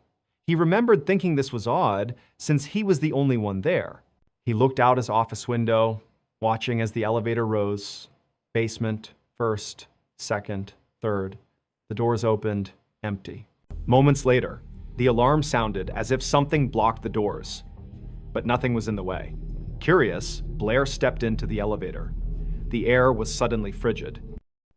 He remembered thinking this was odd, since he was the only one there. He looked out his office window, watching as the elevator rose. Basement, 1st, 2nd, 3rd. The doors opened, empty. Moments later, the alarm sounded as if something blocked the doors, but nothing was in the way. Curious, Blair stepped into the elevator. The air was suddenly frigid.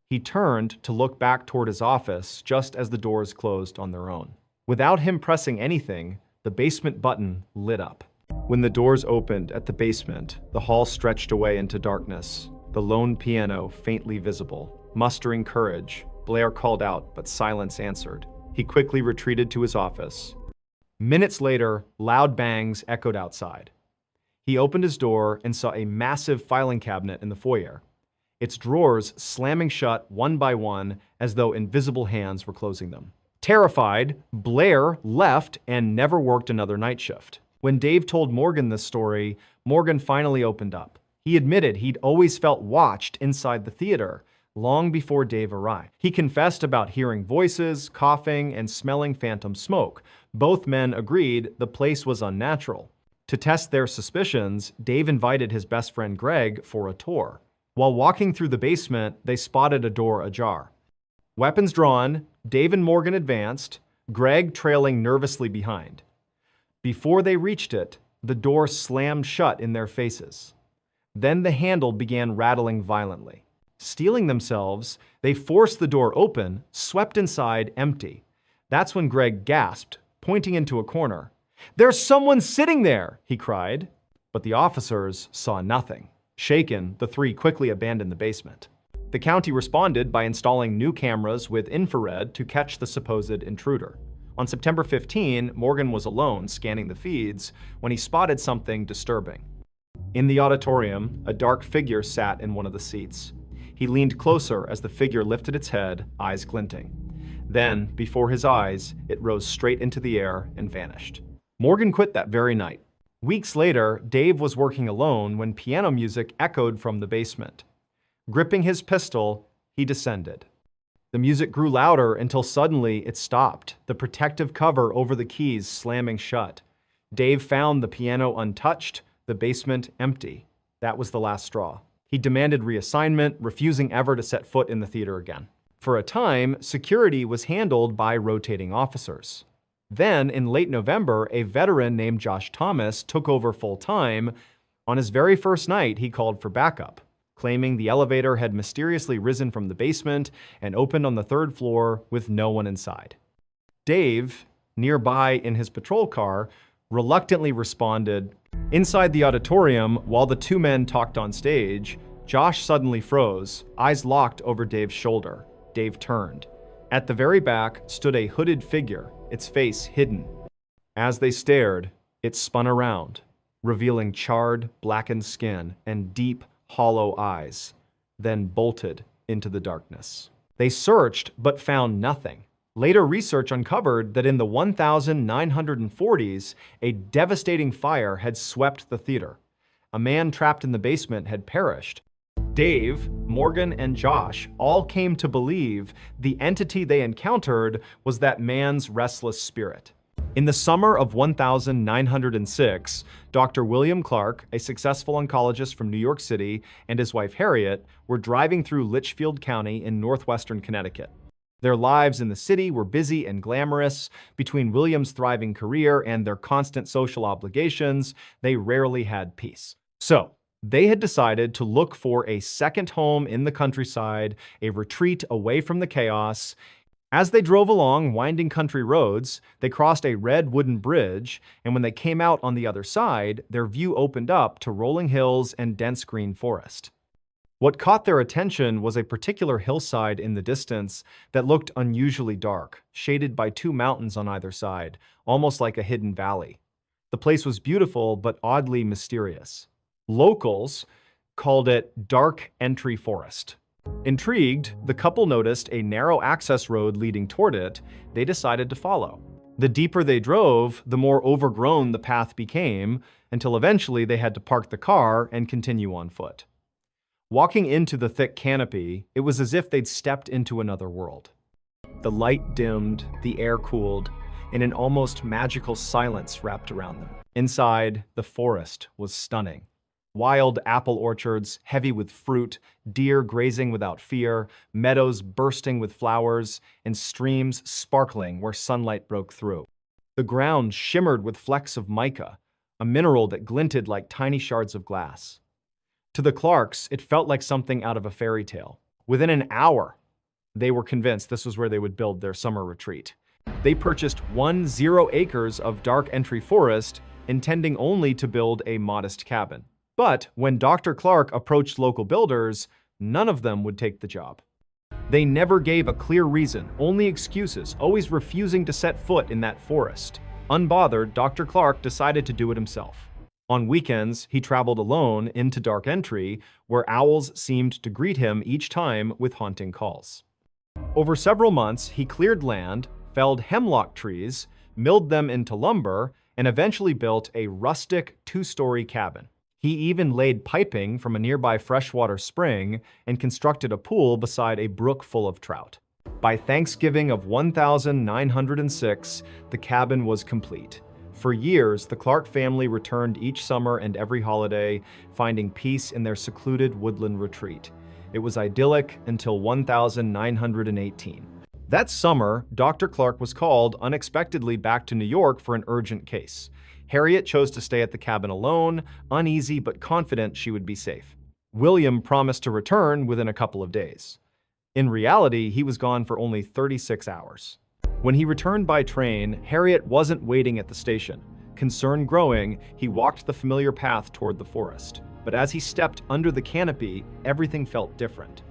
He turned to look back toward his office just as the doors closed on their own. Without him pressing anything, the basement button lit up. When the doors opened at the basement, the hall stretched away into darkness, the lone piano faintly visible. Mustering courage, Blair called out, but silence answered. He quickly retreated to his office. Minutes later, loud bangs echoed outside. He opened his door and saw a massive filing cabinet in the foyer, its drawers slamming shut one by one as though invisible hands were closing them. Terrified, Blair left and never worked another night shift. When Dave told Morgan this story, Morgan finally opened up. He admitted he'd always felt watched inside the theater, long before Dave arrived. He confessed about hearing voices, coughing, and smelling phantom smoke. Both men agreed the place was unnatural. To test their suspicions, Dave invited his best friend Greg for a tour. While walking through the basement, they spotted a door ajar. Weapons drawn, Dave and Morgan advanced, Greg trailing nervously behind. Before they reached it, the door slammed shut in their faces. Then the handle began rattling violently. Steeling themselves, they forced the door open, swept inside empty. That's when Greg gasped, pointing into a corner. "There's someone sitting there!" he cried. But the officers saw nothing. Shaken, the three quickly abandoned the basement. The county responded by installing new cameras with infrared to catch the supposed intruder. On September 15, Morgan was alone scanning the feeds when he spotted something disturbing. In the auditorium, a dark figure sat in one of the seats. He leaned closer as the figure lifted its head, eyes glinting. Then, before his eyes, it rose straight into the air and vanished. Morgan quit that very night. Weeks later, Dave was working alone when piano music echoed from the basement. Gripping his pistol, he descended. The music grew louder until suddenly it stopped, the protective cover over the keys slamming shut. Dave found the piano untouched, the basement empty. That was the last straw. He demanded reassignment, refusing ever to set foot in the theater again. For a time, security was handled by rotating officers. Then, in late November, a veteran named Josh Thomas took over full-time. On his very first night, he called for backup, claiming the elevator had mysteriously risen from the basement and opened on the third floor with no one inside. Dave, nearby in his patrol car, reluctantly responded. Inside the auditorium, while the two men talked on stage, Josh suddenly froze, eyes locked over Dave's shoulder. Dave turned. At the very back stood a hooded figure, its face hidden. As they stared, it spun around, revealing charred, blackened skin and deep, hollow eyes, then bolted into the darkness. They searched but found nothing. Later research uncovered that in the 1940s, a devastating fire had swept the theater. A man trapped in the basement had perished. Dave, Morgan, and Josh all came to believe the entity they encountered was that man's restless spirit. In the summer of 1906, Dr. William Clark, a successful oncologist from New York City, and his wife Harriet were driving through Litchfield County in northwestern Connecticut. Their lives in the city were busy and glamorous. Between William's thriving career and their constant social obligations, they rarely had peace. So, they had decided to look for a second home in the countryside, a retreat away from the chaos. As they drove along winding country roads, they crossed a red wooden bridge, and when they came out on the other side, their view opened up to rolling hills and dense green forest. What caught their attention was a particular hillside in the distance that looked unusually dark, shaded by two mountains on either side, almost like a hidden valley. The place was beautiful but oddly mysterious. Locals called it Dark Entry Forest. Intrigued, the couple noticed a narrow access road leading toward it. They decided to follow. The deeper they drove, the more overgrown the path became, until eventually they had to park the car and continue on foot. Walking into the thick canopy, it was as if they'd stepped into another world. The light dimmed, the air cooled, and an almost magical silence wrapped around them. Inside, the forest was stunning. Wild apple orchards, heavy with fruit, deer grazing without fear, meadows bursting with flowers, and streams sparkling where sunlight broke through. The ground shimmered with flecks of mica, a mineral that glinted like tiny shards of glass. To the Clarks, it felt like something out of a fairy tale. Within an hour, they were convinced this was where they would build their summer retreat. They purchased 10 acres of dark entry forest, intending only to build a modest cabin. But when Dr. Clark approached local builders, none of them would take the job. They never gave a clear reason, only excuses, always refusing to set foot in that forest. Unbothered, Dr. Clark decided to do it himself. On weekends, he traveled alone into Dark Entry, where owls seemed to greet him each time with haunting calls. Over several months, he cleared land, felled hemlock trees, milled them into lumber, and eventually built a rustic two-story cabin. He even laid piping from a nearby freshwater spring and constructed a pool beside a brook full of trout. By Thanksgiving of 1906, the cabin was complete. For years, the Clark family returned each summer and every holiday, finding peace in their secluded woodland retreat. It was idyllic until 1918. That summer, Dr. Clark was called unexpectedly back to New York for an urgent case. Harriet chose to stay at the cabin alone, uneasy but confident she would be safe. William promised to return within a couple of days. In reality, he was gone for only 36 hours. When he returned by train, Harriet wasn't waiting at the station. Concern growing, he walked the familiar path toward the forest. But as he stepped under the canopy, everything felt different.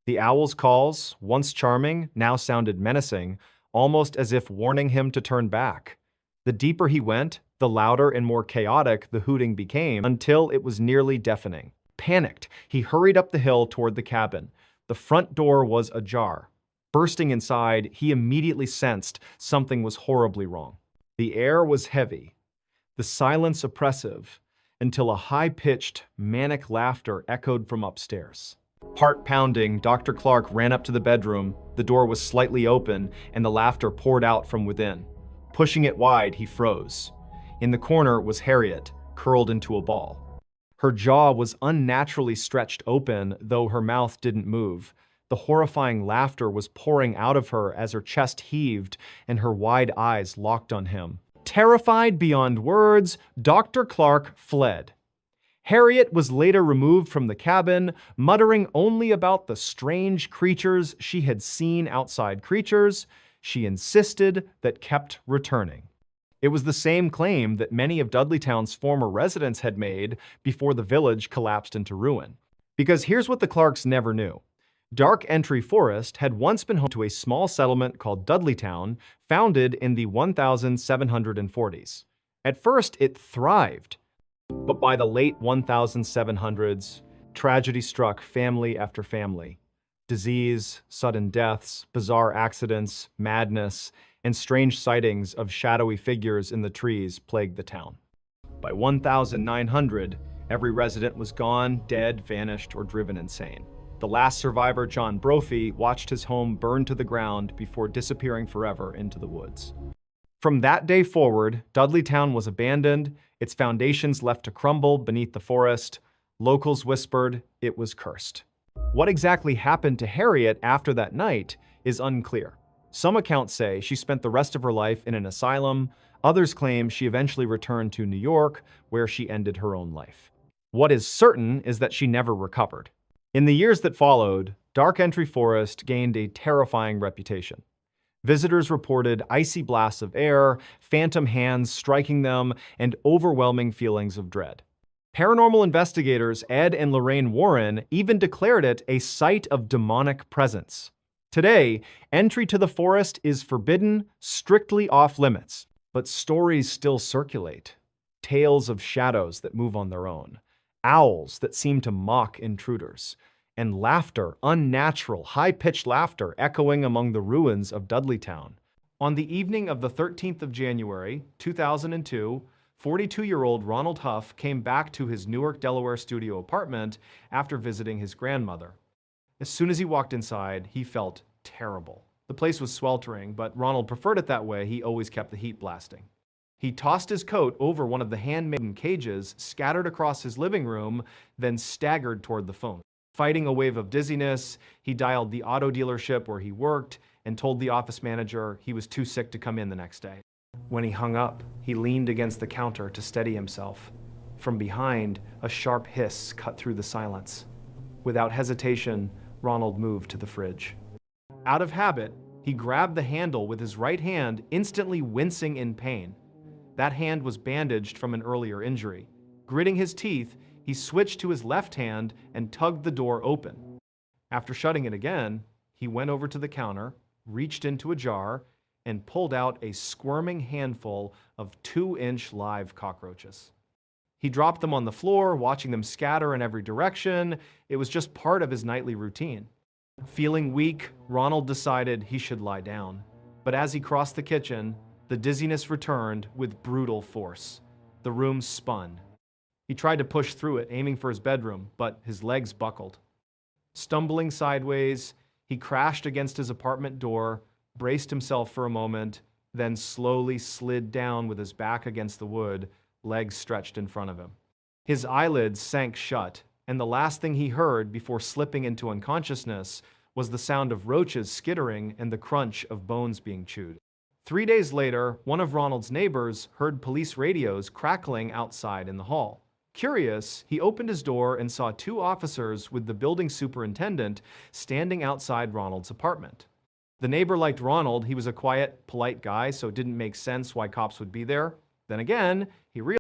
The owl's calls, once charming, now sounded menacing, almost as if warning him to turn back. The deeper he went, the louder and more chaotic the hooting became until it was nearly deafening. Panicked, he hurried up the hill toward the cabin. The front door was ajar. Bursting inside, he immediately sensed something was horribly wrong. The air was heavy, the silence oppressive, until a high-pitched, manic laughter echoed from upstairs. Heart pounding, Dr. Clark ran up to the bedroom. The door was slightly open, and the laughter poured out from within. Pushing it wide, he froze. In the corner was Harriet, curled into a ball. Her jaw was unnaturally stretched open, though her mouth didn't move. The horrifying laughter was pouring out of her as her chest heaved and her wide eyes locked on him. Terrified beyond words, Dr. Clark fled. Harriet was later removed from the cabin, muttering only about the strange creatures she had seen outside. Creatures she insisted that kept returning. It was the same claim that many of Dudleytown's former residents had made before the village collapsed into ruin. Because here's what the Clarks never knew. Dark Entry Forest had once been home to a small settlement called Dudleytown, founded in the 1740s. At first, it thrived. But by the late 1700s, tragedy struck family after family. Disease, sudden deaths, bizarre accidents, madness, and strange sightings of shadowy figures in the trees plagued the town. By 1900, every resident was gone, dead, vanished, or driven insane. The last survivor, John Brophy, watched his home burn to the ground before disappearing forever into the woods. From that day forward, Dudleytown was abandoned, its foundations left to crumble beneath the forest. Locals whispered it was cursed. What exactly happened to Harriet after that night is unclear. Some accounts say she spent the rest of her life in an asylum. Others claim she eventually returned to New York, where she ended her own life. What is certain is that she never recovered. In the years that followed, Dark Entry Forest gained a terrifying reputation. Visitors reported icy blasts of air, phantom hands striking them, and overwhelming feelings of dread. Paranormal investigators Ed and Lorraine Warren even declared it a site of demonic presence. Today, entry to the forest is forbidden, strictly off-limits, but stories still circulate. Tales of shadows that move on their own, owls that seem to mock intruders, and laughter, unnatural, high-pitched laughter echoing among the ruins of Dudleytown. On the evening of the 13th of January, 2002, 42-year-old Ronald Huff came back to his Newark, Delaware studio apartment after visiting his grandmother. As soon as he walked inside, he felt terrible. The place was sweltering, but Ronald preferred it that way. He always kept the heat blasting. He tossed his coat over one of the handmade cages scattered across his living room, then staggered toward the phone. Fighting a wave of dizziness, he dialed the auto dealership where he worked and told the office manager he was too sick to come in the next day. When he hung up, he leaned against the counter to steady himself. From behind, a sharp hiss cut through the silence. Without hesitation, Ronald moved to the fridge. Out of habit, he grabbed the handle with his right hand, instantly wincing in pain. That hand was bandaged from an earlier injury. Gritting his teeth, he switched to his left hand and tugged the door open. After shutting it again, he went over to the counter, reached into a jar, and pulled out a squirming handful of 2-inch live cockroaches. He dropped them on the floor, watching them scatter in every direction. It was just part of his nightly routine. Feeling weak, Ronald decided he should lie down. But as he crossed the kitchen, the dizziness returned with brutal force. The room spun. He tried to push through it, aiming for his bedroom, but his legs buckled. Stumbling sideways, he crashed against his apartment door, braced himself for a moment, then slowly slid down with his back against the wood, legs stretched in front of him. His eyelids sank shut, and the last thing he heard before slipping into unconsciousness was the sound of roaches skittering and the crunch of bones being chewed. 3 days later, one of Ronald's neighbors heard police radios crackling outside in the hall. Curious, he opened his door and saw 2 officers with the building superintendent standing outside Ronald's apartment. The neighbor liked Ronald. He was a quiet, polite guy, so it didn't make sense why cops would be there. Then again, he realized